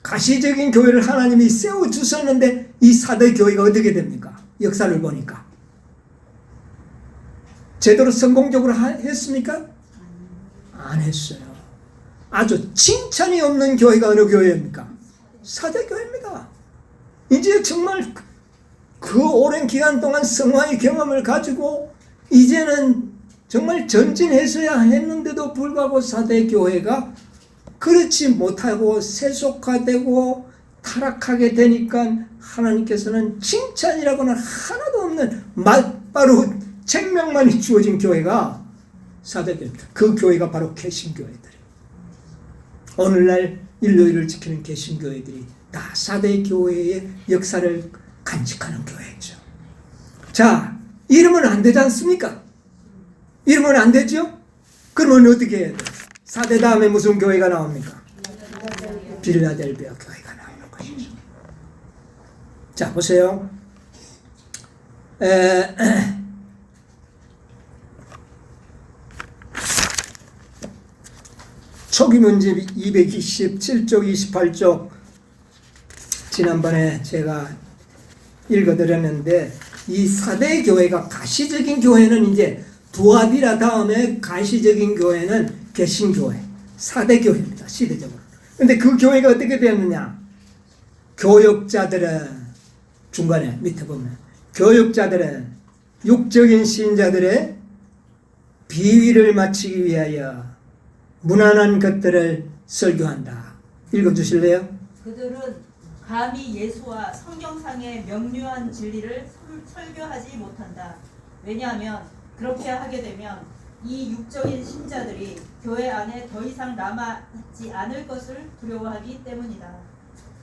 [SPEAKER 1] 가시적인 교회를 하나님이 세워주셨는데 이 4대 교회가 어떻게 됩니까? 역사를 보니까 제대로 성공적으로 했습니까? 안 했어요. 아주 칭찬이 없는 교회가 어느 교회입니까? 4대 교회입니다. 이제 정말 그 오랜 기간 동안 성화의 경험을 가지고 이제는 정말 전진했어야 했는데도 불구하고 4대 교회가 그렇지 못하고 세속화되고 타락하게 되니까 하나님께서는 칭찬이라고는 하나도 없는 바로 책명만이 주어진 교회가 4대 교회입니다. 그 교회가 바로 개신교회들이에요. 오늘날 일요일을 지키는 개신교회들이 다 4대 교회의 역사를 간직하는 교회죠. 자, 이러면 안 되지 않습니까? 이러면 안 되죠? 그러면 어떻게 해야 돼요? 4대 다음에 무슨 교회가 나옵니까? 빌라델비아 교회가 나오는 것이죠. 자, 보세요. 초기문집 227쪽 28쪽 지난번에 제가 읽어드렸는데 이 4대 교회가 가시적인 교회는 이제 두아디라 다음에 가시적인 교회는 개신교회 4대 교회입니다. 시대적으로. 그런데 그 교회가 어떻게 되었느냐? 교역자들은 중간에 밑에 보면 교역자들은 육적인 신자들의 비위를 맞추기 위하여 무난한 것들을 설교한다. 읽어주실래요?
[SPEAKER 3] 그들은 감히 예수와 성경상의 명료한 진리를 설교하지 못한다. 왜냐하면 그렇게 하게 되면 이 육적인 신자들이 교회 안에 더 이상 남아있지 않을 것을 두려워하기 때문이다.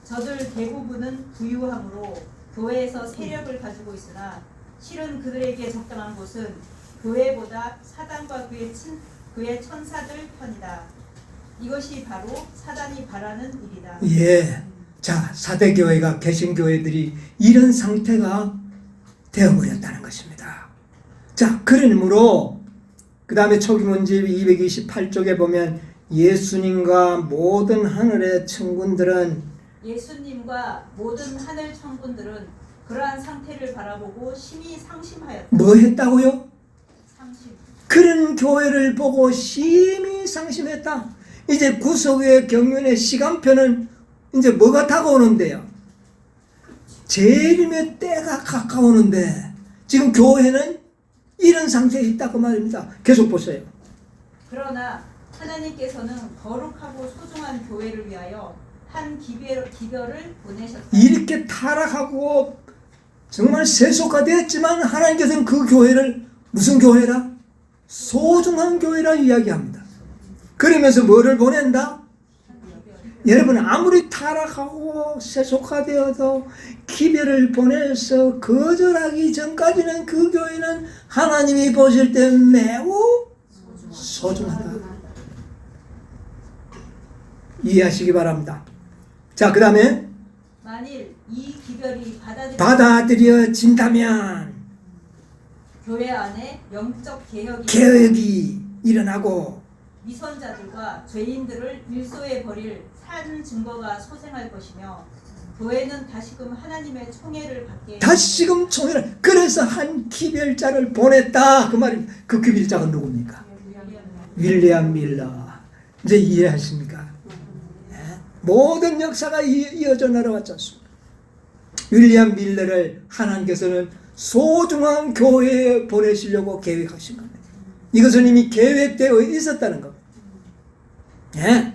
[SPEAKER 3] 저들 대부분은 부유함으로 교회에서 세력을 가지고 있으나 실은 그들에게 적당한 곳은 교회보다 사단과 그의 천사들 편이다. 이것이 바로 사단이 바라는 일이다.
[SPEAKER 1] 예. 자, 4대 교회가 개신교회들이 이런 상태가 되어버렸다는 것입니다. 자, 그러므로 그 다음에 초기문집 228쪽에 보면 예수님과 모든 하늘의 천군들은
[SPEAKER 3] 예수님과 모든 하늘 천군들은 그러한 상태를 바라보고 심히 상심하였다.
[SPEAKER 1] 뭐 했다고요?
[SPEAKER 3] 상심.
[SPEAKER 1] 그런 교회를 보고 심히 상심했다. 이제 구속의 경륜의 시간표는 이제 뭐가 다가오는데요? 재림의 때가 가까우는데 지금 교회는 이런 상태에 있다고 말입니다. 계속 보세요.
[SPEAKER 3] 그러나 하나님께서는 거룩하고 소중한 교회를 위하여 한 기별을 보내셨다.
[SPEAKER 1] 이렇게 타락하고 정말 세속화되었지만 하나님께서는 그 교회를 무슨 교회라? 소중한 교회라 이야기합니다. 그러면서 뭐를 보낸다? 여러분 아무리 타락하고 세속화되어도 기별을 보내서 거절하기 전까지는 그 교회는 하나님이 보실 때 매우 소중하다. 이해하시기 바랍니다. 자, 그 다음에
[SPEAKER 3] 만일 이 기별이
[SPEAKER 1] 받아들여진다면
[SPEAKER 3] 교회 안에 영적
[SPEAKER 1] 개혁이 일어나고
[SPEAKER 3] 위선자들과 죄인들을 일소에 버릴 산 증거가 소생할 것이며 교회는 다시금 하나님의 총애를 받게
[SPEAKER 1] 다시금 총회를 그래서 한 기별자를 보냈다 그 말입니다. 그 기별자가 누굽니까? 윌리엄 밀러. 이제 이해하십니까? 모든 역사가 이어져 내려왔지 않습니까? 윌리엄 밀러를 하나님께서는 소중한 교회에 보내시려고 계획하신 겁니다. 이것은 이미 계획되어 있었다는 겁니다. 예?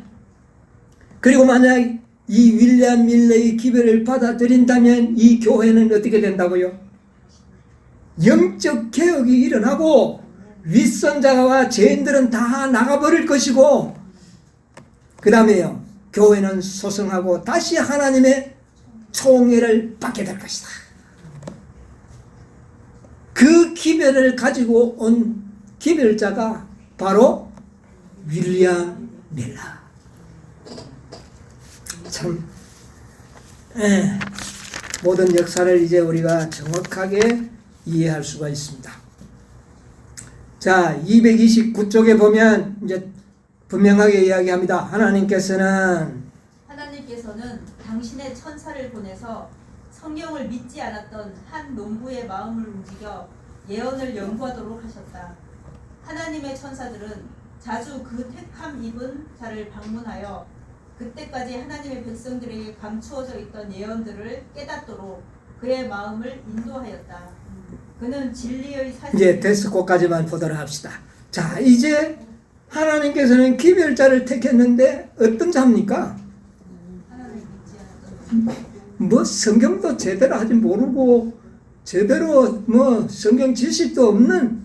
[SPEAKER 1] 그리고 만약 이 윌리엄 밀러의 기별을 받아들인다면 이 교회는 어떻게 된다고요? 영적 개혁이 일어나고 윗선자와 죄인들은 다 나가버릴 것이고 그 다음에요 교회는 소성하고 다시 하나님의 총애를 받게 될 것이다. 그 기별을 가지고 온 기별자가 바로 윌리엄 밀러. 참 모든 역사를 이제 우리가 정확하게 이해할 수가 있습니다. 자, 229쪽에 보면 이제 분명하게 이야기합니다. 하나님께서는
[SPEAKER 3] 당신의 천사를 보내서 성경을 믿지 않았던 한 농부의 마음을 움직여 예언을 연구하도록 하셨다. 하나님의 천사들은 자주 그 택함 입은 자를 방문하여 그때까지 하나님의 백성들에게 감추어져 있던 예언들을 깨닫도록 그의 마음을 인도하였다. 그는 진리의 사실
[SPEAKER 1] 이제 데스코까지만 보도록 합시다. 자, 이제 하나님께서는 기별자를 택했는데 어떤 자입니까?
[SPEAKER 3] 하나님을 믿지 않았던
[SPEAKER 1] 뭐 성경도 제대로 하지 모르고 제대로 뭐 성경 지식도 없는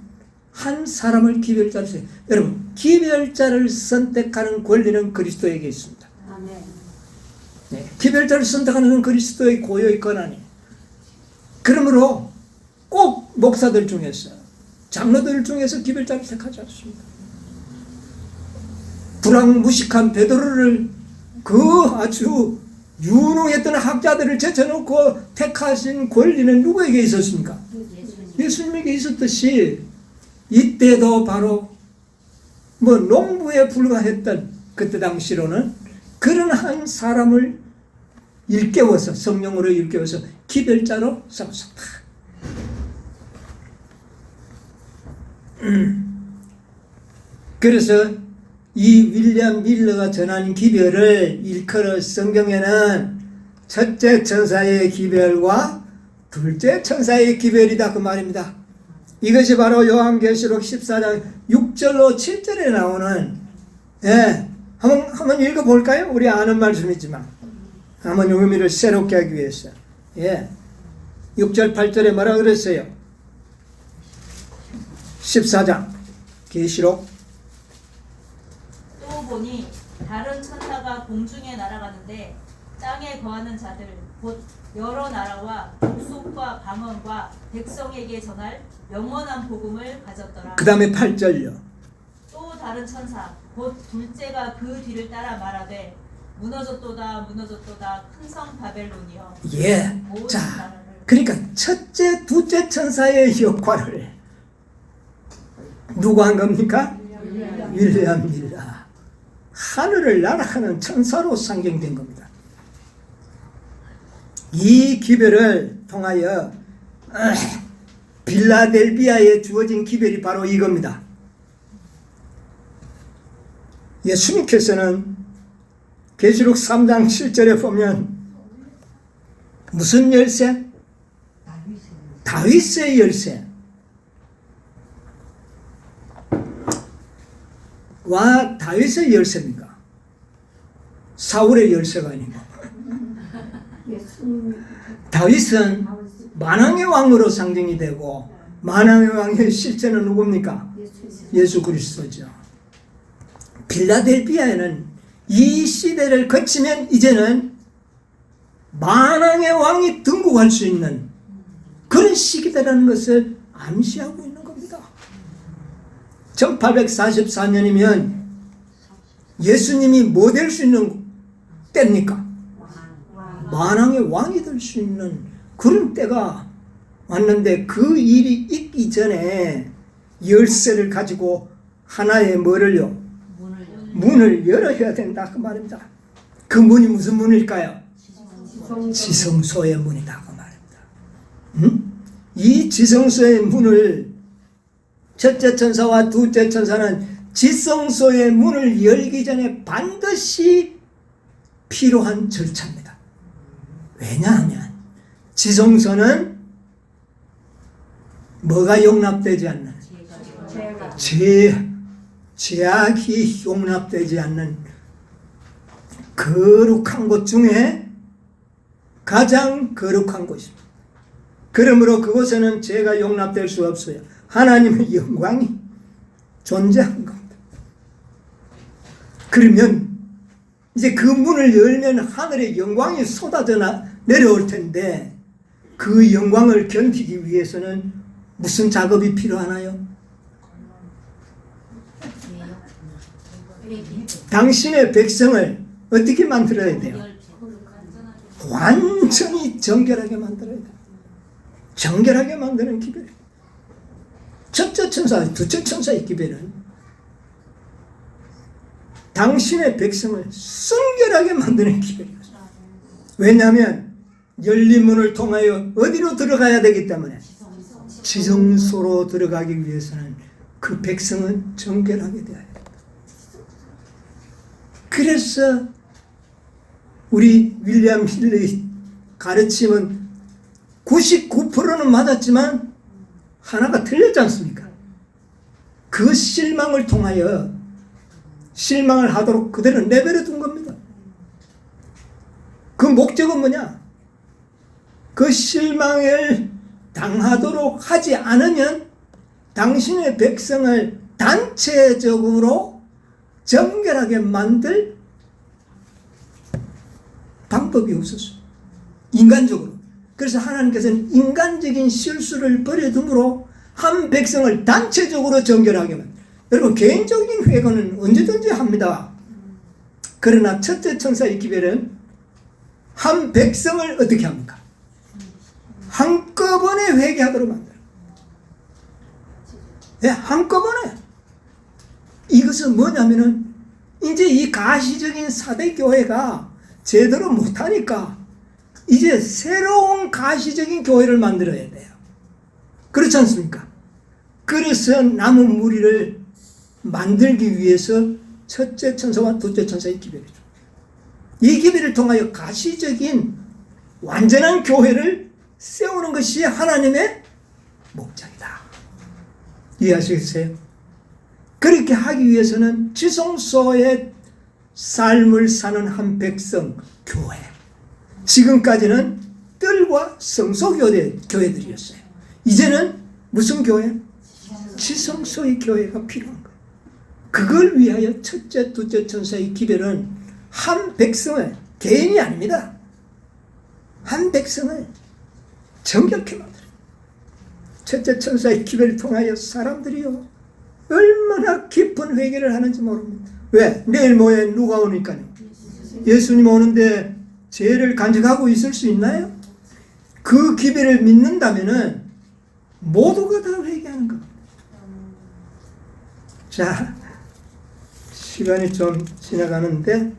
[SPEAKER 1] 한 사람을 기별자로 써요. 여러분 기별자를 선택하는 권리는 그리스도에게 있습니다.
[SPEAKER 2] 아멘.
[SPEAKER 1] 네, 기별자를 선택하는 건 그리스도의 고유의 권한이에요. 그러므로 꼭 목사들 중에서 장로들 중에서 기별자를 택하지 않습니다. 불황무식한 베드로를 그 아주 유능했던 학자들을 제쳐놓고 택하신 권리는 누구에게 있었습니까? 예수님에게 있었듯이 이때도 바로 뭐 농부에 불과했던 그때 당시로는 그런 한 사람을 일깨워서 성령으로 일깨워서 기별자로 삼았다. 그래서 이 윌리엄 밀러가 전한 기별을 일컬어 성경에는 첫째 천사의 기별과 둘째 천사의 기별이다 그 말입니다. 이것이 바로 요한계시록 14장 6절로 7절에 나오는 한번 읽어볼까요? 우리 아는 말씀이지만 한번 의미를 새롭게 하기 위해서 6절 8절에 뭐라 그랬어요? 14장 계시록
[SPEAKER 3] 또 보니 다른 천사가 공중에 날아가는데 땅에 거하는 자들 곧 여러 나라와 족속과 방언과 백성에게 전할 영원한 복음을 가졌더라.
[SPEAKER 1] 그 다음에 8절요.
[SPEAKER 3] 또 다른 천사 곧 둘째가 그 뒤를 따라 말하되 무너졌도다 무너졌도다 큰 성 바벨론이여.
[SPEAKER 1] 자, 그러니까 첫째 둘째 천사의 역할을 누가 한 겁니까? 윌리엄 밀러. 하늘을 날아가는 천사로 상징된 겁니다. 이 기별을 통하여 빌라델비아에 주어진 기별이 바로 이겁니다. 예수님께서는 계시록 3장 7절에 보면 무슨 열쇠? 다윗의 열쇠. 와, 다윗의 열쇠입니까? 사울의 열쇠가 아니고. 다윗은 만왕의 왕으로 상징이 되고 만왕의 왕의 실제는 누굽니까? 예수 그리스도죠. 필라델피아에는 이 시대를 거치면 이제는 만왕의 왕이 등극할 수 있는 그런 시기다라는 것을 암시하고 있는 겁니다. 1844년이면 예수님이 뭐 될 수 있는 때입니까? 만왕의 왕이 될 수 있는 그런 때가 왔는데 그 일이 있기 전에 열쇠를 가지고 하나의 뭐를요? 문을 열어야 된다 그 말입니다. 그 문이 무슨 문일까요? 지성소의 문이다 그 말입니다. 이 지성소의 문을 첫째 천사와 둘째 천사는 지성소의 문을 열기 전에 반드시 필요한 절차입니다. 왜냐하면 지성소는 뭐가 용납되지 않는 죄악이 용납되지 않는 거룩한 곳 중에 가장 거룩한 곳입니다. 그러므로 그곳에는 죄가 용납될 수 없어요. 하나님의 영광이 존재하는 겁니다. 그러면 이제 그 문을 열면 하늘의 영광이 쏟아져 내려올 텐데 그 영광을 견디기 위해서는 무슨 작업이 필요하나요? 당신의 백성을 어떻게 만들어야 돼요? 완전히 정결하게 만들어야 돼요. 정결하게 만드는 기별. 첫째 천사, 둘째 천사의 기별은 당신의 백성을 순결하게 만드는 기별이에요. 왜냐하면 열린 문을 통하여 어디로 들어가야 되기 때문에 지성소로 들어가기 위해서는 그 백성은 정결하게 되어야 합니다. 그래서 우리 윌리엄 힐러의 가르침은 99%는 맞았지만 하나가 틀렸지 않습니까? 그 실망을 통하여 실망을 하도록 그대로 내버려 둔 겁니다. 그 목적은 뭐냐? 그 실망을 당하도록 하지 않으면 당신의 백성을 단체적으로 정결하게 만들 방법이 없었어요. 인간적으로. 그래서 하나님께서는 인간적인 실수를 버려둠으로 한 백성을 단체적으로 정결하게 만들어요. 여러분 개인적인 회개는 언제든지 합니다. 그러나 첫째 천사의 기별은 한 백성을 어떻게 합니까? 한꺼번에 회개하도록 만들어요. 네, 한꺼번에. 이것은 뭐냐면은 이제 이 가시적인 사대교회가 제대로 못하니까 이제 새로운 가시적인 교회를 만들어야 돼요. 그렇지 않습니까? 그래서 남은 무리를 만들기 위해서 첫째 천사와 둘째 천사의 기별이죠. 이 기별을 통하여 가시적인 완전한 교회를 세우는 것이 하나님의 목적이다. 이해하시겠어요? 그렇게 하기 위해서는 지성소의 삶을 사는 한 백성, 교회. 지금까지는 뜰과 성소교회들이었어요. 이제는 무슨 교회? 지성소의 교회가 필요한 거예요. 그걸 위하여 첫째, 둘째 천사의 기별은 한 백성을, 개인이 아닙니다. 한 백성을 정결케 만들어요. 첫째 천사의 기별을 통하여 사람들이요 얼마나 깊은 회개를 하는지 모릅니다. 왜? 내일 모레 누가 오니까요? 예수님 오는데 죄를 간직하고 있을 수 있나요? 그 기별을 믿는다면은 모두가 다 회개하는 겁니다. 자, 시간이 좀 지나가는데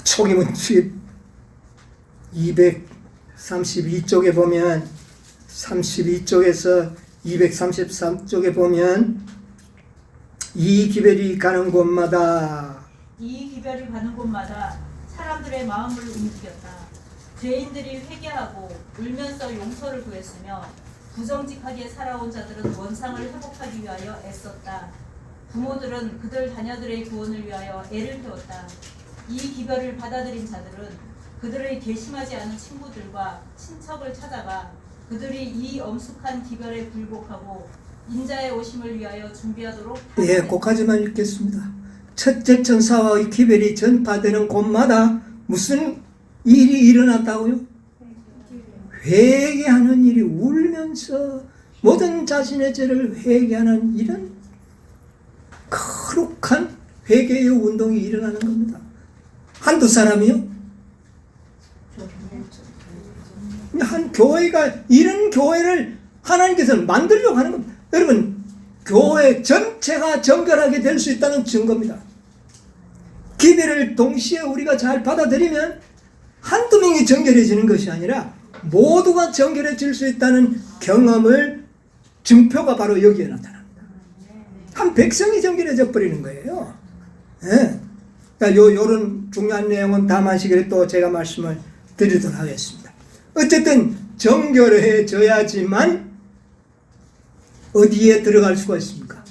[SPEAKER 1] 초기문집 232쪽에 보면 32쪽에서 233쪽에 보면 이 기별이 가는 곳마다
[SPEAKER 3] 이 기별이 가는 곳마다 사람들의 마음을 움직였다. 죄인들이 회개하고 울면서 용서를 구했으며 부정직하게 살아온 자들은 원상을 회복하기 위하여 애썼다. 부모들은 그들 자녀들의 구원을 위하여 애를 태웠다. 이 기별을 받아들인 자들은 그들의 괘씸하지 않은 친구들과 친척을 찾아가 그들이 이 엄숙한 기별에 굴복하고 인자의 오심을 위하여 준비하도록
[SPEAKER 1] 예, 곡까지만 읽겠습니다. 첫째 천사와 기별이 전파되는 곳마다 무슨 일이 일어났다고요? 회개하는 일이 울면서 모든 자신의 죄를 회개하는 이런 거룩한 회개의 운동이 일어나는 겁니다. 한두 사람이요? 한 교회가 이런 교회를 하나님께서는 만들려고 하는 겁니다. 여러분, 교회 전체가 정결하게 될 수 있다는 증거입니다. 기별을 동시에 우리가 잘 받아들이면 한두 명이 정결해지는 것이 아니라 모두가 정결해질 수 있다는 경험을 증표가 바로 여기에 나타납니다. 한 백성이 정결해져 버리는 거예요. 예. 그러니까 요런 중요한 내용은 다음 시간에 또 제가 말씀을 드리도록 하겠습니다. 어쨌든 정결해져야지만 어디에 들어갈 수가 있습니까?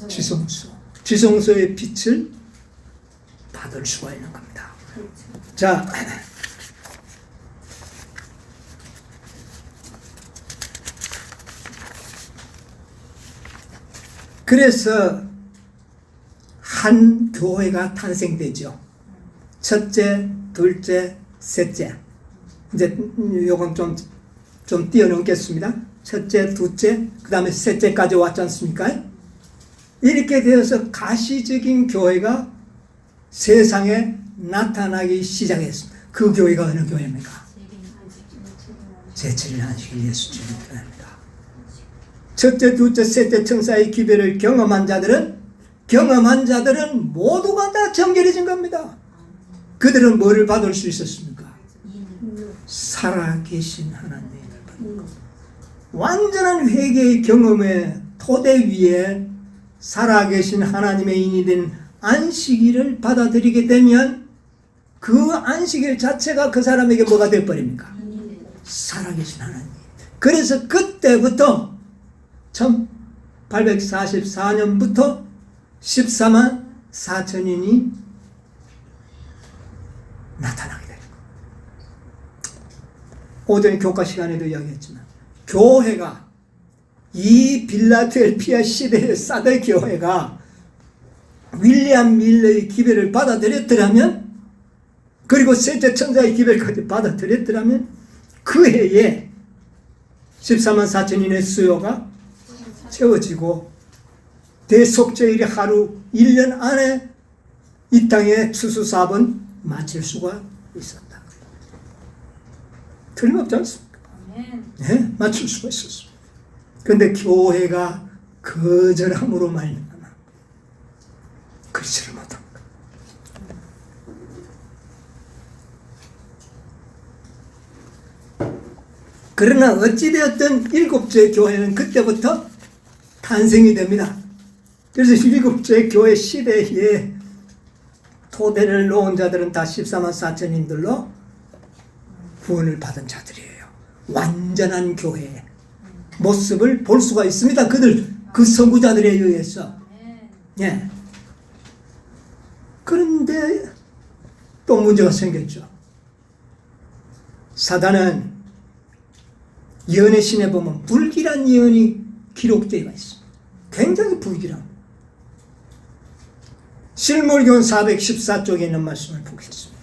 [SPEAKER 1] 지성소. 지성소의 빛을 받을 수가 있는 겁니다. 자, 그래서 한 교회가 탄생되죠. 첫째, 둘째, 셋째. 이제 요건 좀 뛰어넘겠습니다. 첫째, 둘째, 그 다음에 셋째까지 왔지 않습니까? 이렇게 되어서 가시적인 교회가 세상에 나타나기 시작했습니다. 그 교회가 어느 교회입니까? 제7일 안식일 예수 주님 교회입니다. 첫째, 둘째, 셋째 천사의 기별을 경험한 자들은 모두가 다 정결해진 겁니다. 그들은 뭐를 받을 수 있었습니까? 살아계신 하나님을 받는 것. 완전한 회개의 경험의 토대 위에 살아계신 하나님의 인이 된 안식일을 받아들이게 되면 그 안식일 자체가 그 사람에게 뭐가 되어버립니까? 살아계신 하나님. 그래서 그때부터 1844년부터 14만 4천인이 나타나게 됩니다. 오전 교과 시간에도 이야기했지만 교회가 이 빌라델피아 시대의 사대 교회가 윌리엄 밀러의 기별을 받아들였더라면, 그리고 셋째 천사의 기별까지 받아들였더라면 그 해에 14만 4천인의 수요가 채워지고 대속죄일이 하루 1년 안에 이 땅의 추수사업은 마칠 수가 있었다. 틀림없지 않습니까? 네, 마칠 수가 있었습니다. 그런데 교회가 거절함으로 말미암아 그렇지를 못합니다. 그러나 어찌되었든 일곱째 교회는 그때부터 탄생이 됩니다. 그래서 일곱째 교회 시대에 토대를 놓은 자들은 다 14만 4천인들로 구원을 받은 자들이에요. 완전한 교회의 모습을 볼 수가 있습니다. 그 선구자들에 의해서. 예. 그런데 또 문제가 생겼죠. 사단은 예언의 신에 보면 불길한 예언이 기록되어 있습니다. 굉장히 불길한. 실물교훈 414쪽에 있는 말씀을 보겠습니다.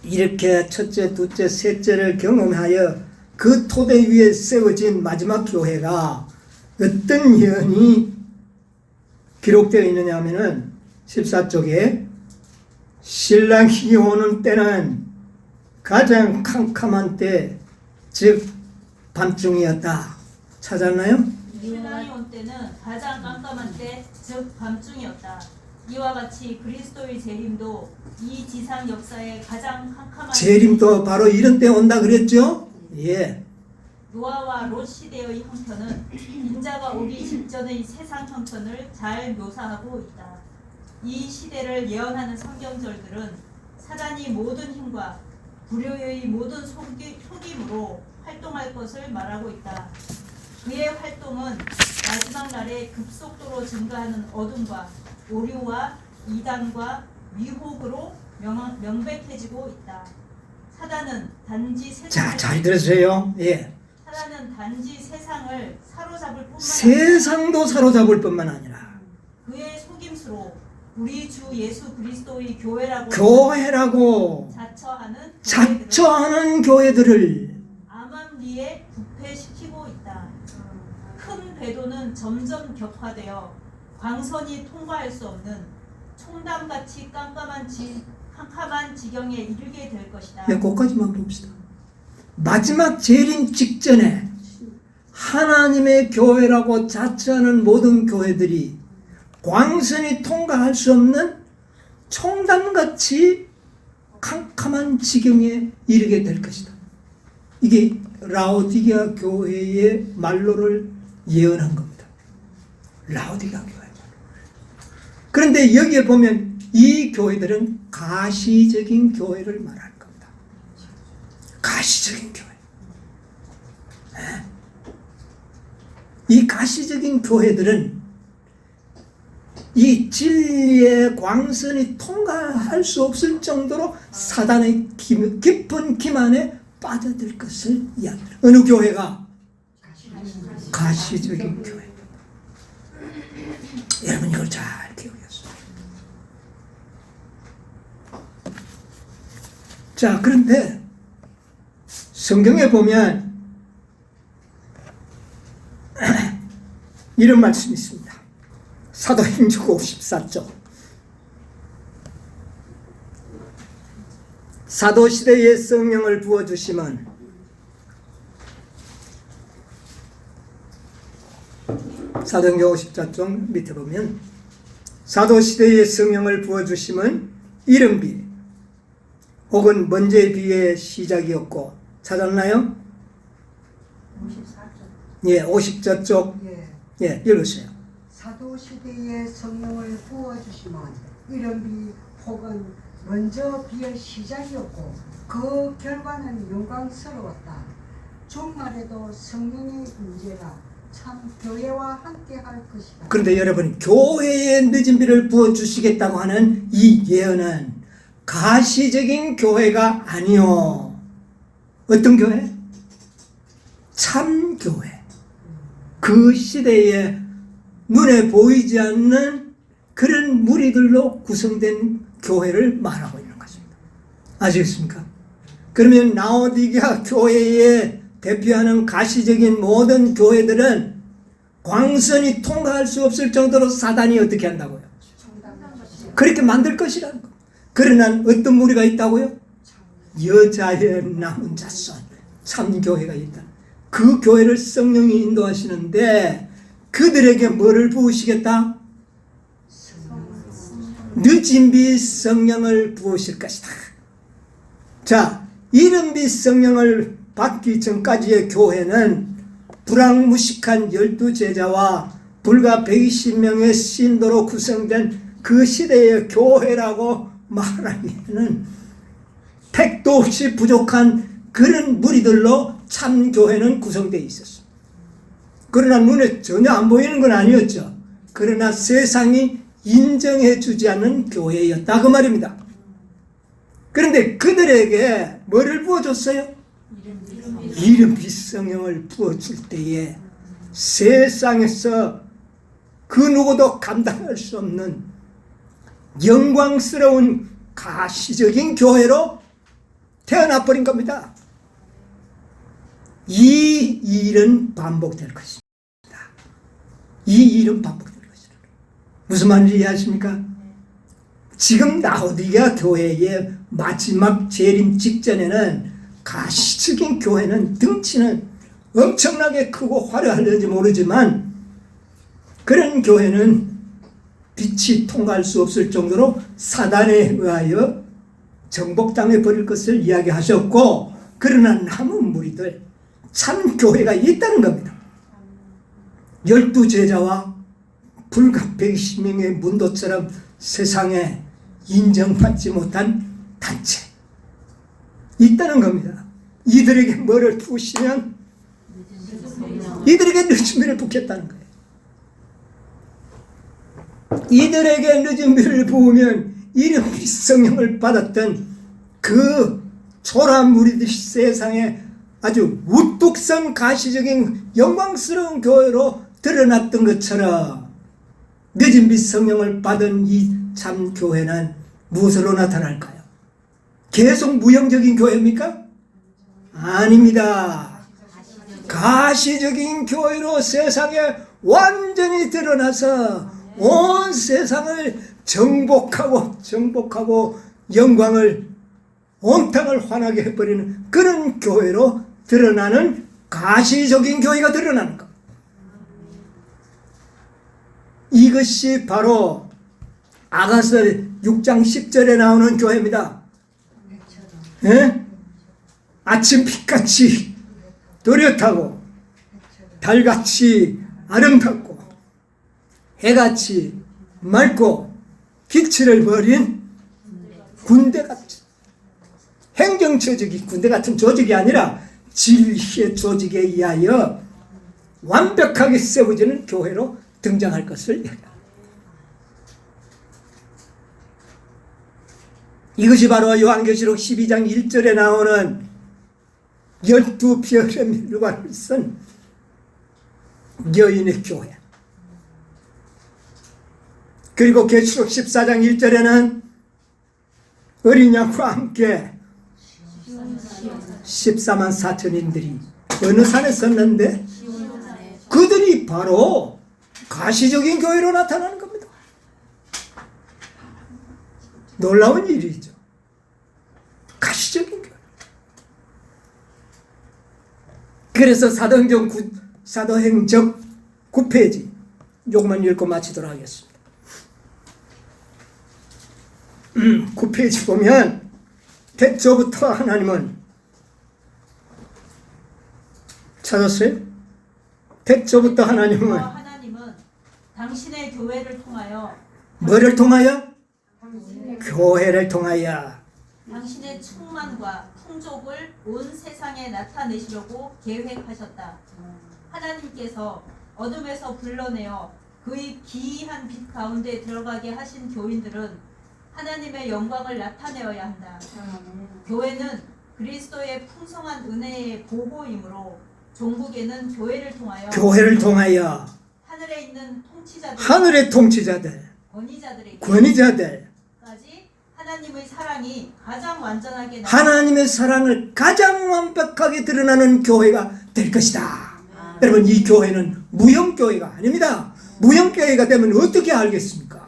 [SPEAKER 1] 이렇게 첫째, 둘째, 셋째를 경험하여 그 토대 위에 세워진 마지막 교회가 어떤 예언이 기록되어 있느냐 하면은 14쪽에 신랑이 오는 때는 가장 캄캄한 때, 즉 밤중이었다. 찾았나요?
[SPEAKER 3] 신랑이 온 때는 가장 깜깜한 때, 즉 밤중이었다. 이와 같이 그리스도의 재림도 이 지상 역사의 가장 캄캄한
[SPEAKER 1] 재림도 바로 이런 때 온다 그랬죠? 예.
[SPEAKER 3] 노아와 롯 시대의 형편은 인자가 오기 직전의 세상 형편을 잘 묘사하고 있다. 이 시대를 예언하는 성경절들은 사단이 모든 힘과 불효의 모든 속임으로 활동할 것을 말하고 있다. 그의 활동은 마지막 날에 급속도로 증가하는 어둠과 오류와 이단과 위혹으로 명백해지고 있다. 사단은 단지
[SPEAKER 1] 자,
[SPEAKER 3] 세상을
[SPEAKER 1] 잘 들으세요. 예.
[SPEAKER 3] 사단은 단지 세상을 사로잡을 뿐만 아니라
[SPEAKER 1] 세상도 사로잡을 뿐만 아니라
[SPEAKER 3] 그의 속임수로 우리 주 예수 그리스도의 교회라고
[SPEAKER 1] 자처하는 교회들을
[SPEAKER 3] 암암리에 부패시키고 있다. 큰 배도는 점점 격화되어 광선이 통과할 수 없는 총담같이 깜깜한 지경에 이르게 될 것이다.
[SPEAKER 1] 네, 거기까지만 봅시다. 마지막 재림 직전에 하나님의 교회라고 자처하는 모든 교회들이 광선이 통과할 수 없는 총담같이 캄캄한 지경에 이르게 될 것이다. 이게 라오디게아 교회의 말로를 예언한 겁니다. 라오디게아 교회. 그런데 여기에 보면 이 교회들은 가시적인 교회를 말하는 겁니다. 가시적인 교회. 이 가시적인 교회들은 이 진리의 광선이 통과할 수 없을 정도로 사단의 깊은 기만에 빠져들 것을 이야기합니다. 어느 교회가? 가시적인 교회. 여러분 이걸 잘 기억하세요. 자, 그런데 성경에 보면 이런 말씀이 있습니다. 사도행전 54쪽. 사도시대에 성령을 부어주심은 사도행전 54쪽 밑에 보면 사도시대에 성령을 부어주심은 이른비 혹은 먼저의 비의 시작이었고, 찾았나요?
[SPEAKER 4] 54쪽.
[SPEAKER 1] 예, 50쪽. 예, 읽으세요.
[SPEAKER 4] 사도 시대에 성령을 부어주시면 이른 비 혹은 먼저 비의 시작이었고 그 결과는 영광스러웠다. 종말에도 성령의 임재가 참 교회와 함께할 것이다.
[SPEAKER 1] 그런데 여러분, 교회에 늦은 비를 부어주시겠다고 하는 이 예언은 가시적인 교회가 아니요. 어떤 교회? 참교회. 그 시대에 눈에 보이지 않는 그런 무리들로 구성된 교회를 말하고 있는 것입니다. 아시겠습니까? 그러면 라오디게아 교회에 대표하는 가시적인 모든 교회들은 광선이 통과할 수 없을 정도로 사단이 어떻게 한다고요? 그렇게 만들 것이라는 거. 그러나 어떤 무리가 있다고요? 여자의 남은 자손, 참교회가 있다. 그 교회를 성령이 인도하시는데 그들에게 뭐를 부으시겠다? 늦은 비 성령을 부으실 것이다. 자, 이른 비 성령을 받기 전까지의 교회는 불황무식한 12제자와 불과 120명의 신도로 구성된 그 시대의 교회라고 말하기에는 택도 없이 부족한 그런 무리들로 참교회는 구성되어 있었습니다. 그러나 눈에 전혀 안 보이는 건 아니었죠. 그러나 세상이 인정해 주지 않는 교회였다 그 말입니다. 그런데 그들에게 뭐를 부어줬어요? 이른 비 성령을 부어줄 때에 세상에서 그 누구도 감당할 수 없는 영광스러운 가시적인 교회로 태어나 버린 겁니다. 이 일은 반복될 것입니다. 이 일은 반복될 것이다. 무슨 말인지 이해하십니까? 지금 라오디게아 교회의 마지막 재림 직전에는 가시적인 교회는 덩치는 엄청나게 크고 화려할는지 모르지만 그런 교회는 빛이 통과할 수 없을 정도로 사단에 의하여 정복당해 버릴 것을 이야기하셨고, 그러나 남은 무리들 참 교회가 있다는 겁니다. 12제자와 불과 120명의 문도처럼 세상에 인정받지 못한 단체 있다는 겁니다. 이들에게 뭐를 부으시면 이들에게 늦은 비를 붓겠다는 거예요. 이들에게 늦은 비를 부으면 이름 성령을 받았던 그 초라 무리들 세상에 아주 우뚝선 가시적인 영광스러운 교회로 드러났던 것처럼 늦은 빛 성령을 받은 이 참 교회는 무엇으로 나타날까요? 계속 무형적인 교회입니까? 아닙니다. 가시적인 교회로 세상에 완전히 드러나서 온 세상을 정복하고 영광을 온 땅을 환하게 해버리는 그런 교회로 드러나는 가시적인 교회가 드러나는 것. 이것이 바로 아가서 6장 10절에 나오는 교회입니다. 예? 아침 빛같이 또렷하고 달같이 아름답고 해같이 맑고 기치를 버린 군대같이 행정조직이 군대 같은 조직이 아니라 진리의 조직에 의하여 완벽하게 세워지는 교회로 등장할 것을 얘기합니다. 이것이 바로 요한계시록 12장 1절에 나오는 12별의 밀관을 쓴 여인의 교회. 그리고 계시록 14장 1절에는 어린 양과 함께 14만 4천인들이 어느 산에 섰는데 그들이 바로 가시적인 교회로 나타나는 겁니다. 놀라운 일이죠. 가시적인 교회. 그래서 사도행적 9페이지 요것만 읽고 마치도록 하겠습니다. 9페이지 보면 태초부터 하나님은 찾았어요? 태초부터 하나님은
[SPEAKER 3] 당신의 교회를 통하여
[SPEAKER 1] 뭐를 통하여? 교회를 통하여
[SPEAKER 3] 당신의 충만과 풍족을 온 세상에 나타내시려고 계획하셨다. 하나님께서 어둠에서 불러내어 그의 기이한 빛 가운데 들어가게 하신 교인들은 하나님의 영광을 나타내어야 한다. 교회는 그리스도의 풍성한 은혜의 보고이므로 종국에는 교회를 통하여 하늘에 있는 통치자들,
[SPEAKER 1] 하늘의 통치자들, 권위자들까지
[SPEAKER 3] 하나님의 사랑이 가장 완전하게
[SPEAKER 1] 하나님의 사랑을 가장 완벽하게 드러나는 교회가 될 것이다. 여러분, 이 교회는 무형교회가 아닙니다. 무형교회가 되면 어떻게 알겠습니까?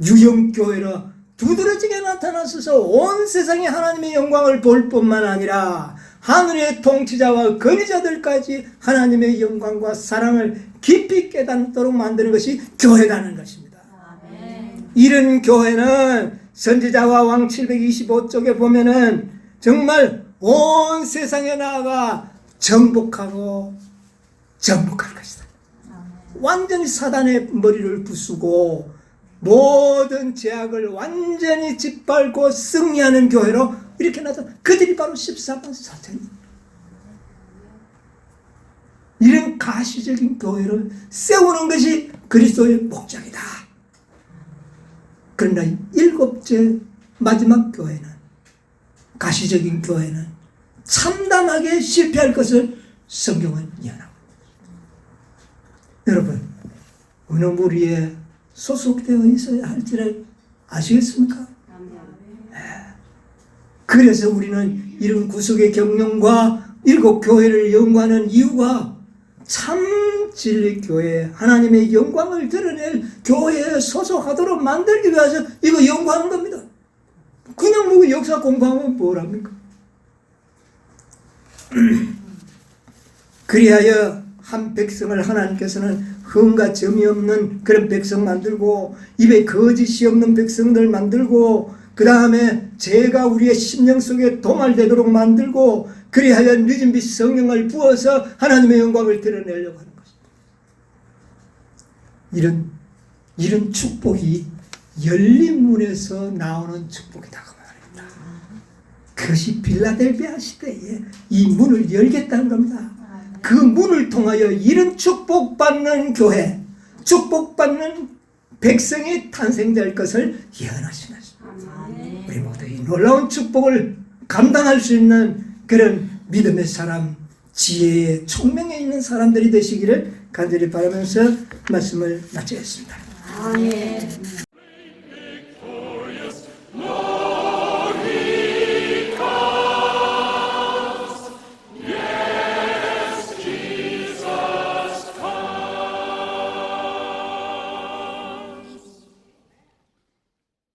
[SPEAKER 1] 유형교회로 두드러지게 나타나셔서 온 세상에 하나님의 영광을 볼 뿐만 아니라 하늘의 통치자와 권위자들까지 하나님의 영광과 사랑을 깊이 깨닫도록 만드는 것이 교회라는 것입니다. 이런 교회는 선지자와 왕 725쪽에 보면은 정말 온 세상에 나아가 정복할 것이다. 완전히 사단의 머리를 부수고 모든 죄악을 완전히 짓밟고 승리하는 교회로 이렇게 나타나. 그들이 바로 14만 4천이. 이런 가시적인 교회를 세우는 것이 그리스도의 목적이다. 그러나 7째 마지막 교회는, 가시적인 교회는 참담하게 실패할 것을 성경은 예언합니다. 여러분, 어느 무리에 소속되어 있어야 할지를 아시겠습니까? 그래서 우리는 이런 구속의 경륜과 7교회를 연구하는 이유가 참 진리 교회, 하나님의 영광을 드러낼 교회에 소속하도록 만들기 위해서 이거 연구하는 겁니다. 그냥 뭐 역사 공부하면 뭘 합니까? 그리하여 한 백성을 하나님께서는 흠과 점이 없는 그런 백성 만들고, 입에 거짓이 없는 백성들 만들고, 그 다음에 죄가 우리의 심령 속에 도말되도록 만들고 그리하여 늦은 빛 성령을 부어서 하나님의 영광을 드러내려고 하는 것입니다. 이런 축복이 열린 문에서 나오는 축복이다 그 말입니다. 그것이 빌라델비아 시대에 이 문을 열겠다는 겁니다. 그 문을 통하여 이런 축복받는 교회, 축복받는 백성이 탄생될 것을 예언하신 것입니다. 우리 모두 이 놀라운 축복을 감당할 수 있는 그런 믿음의 사람, 지혜의 총명에 있는 사람들이 되시기를 간절히 바라면서 말씀을 마치겠습니다.
[SPEAKER 2] 아멘.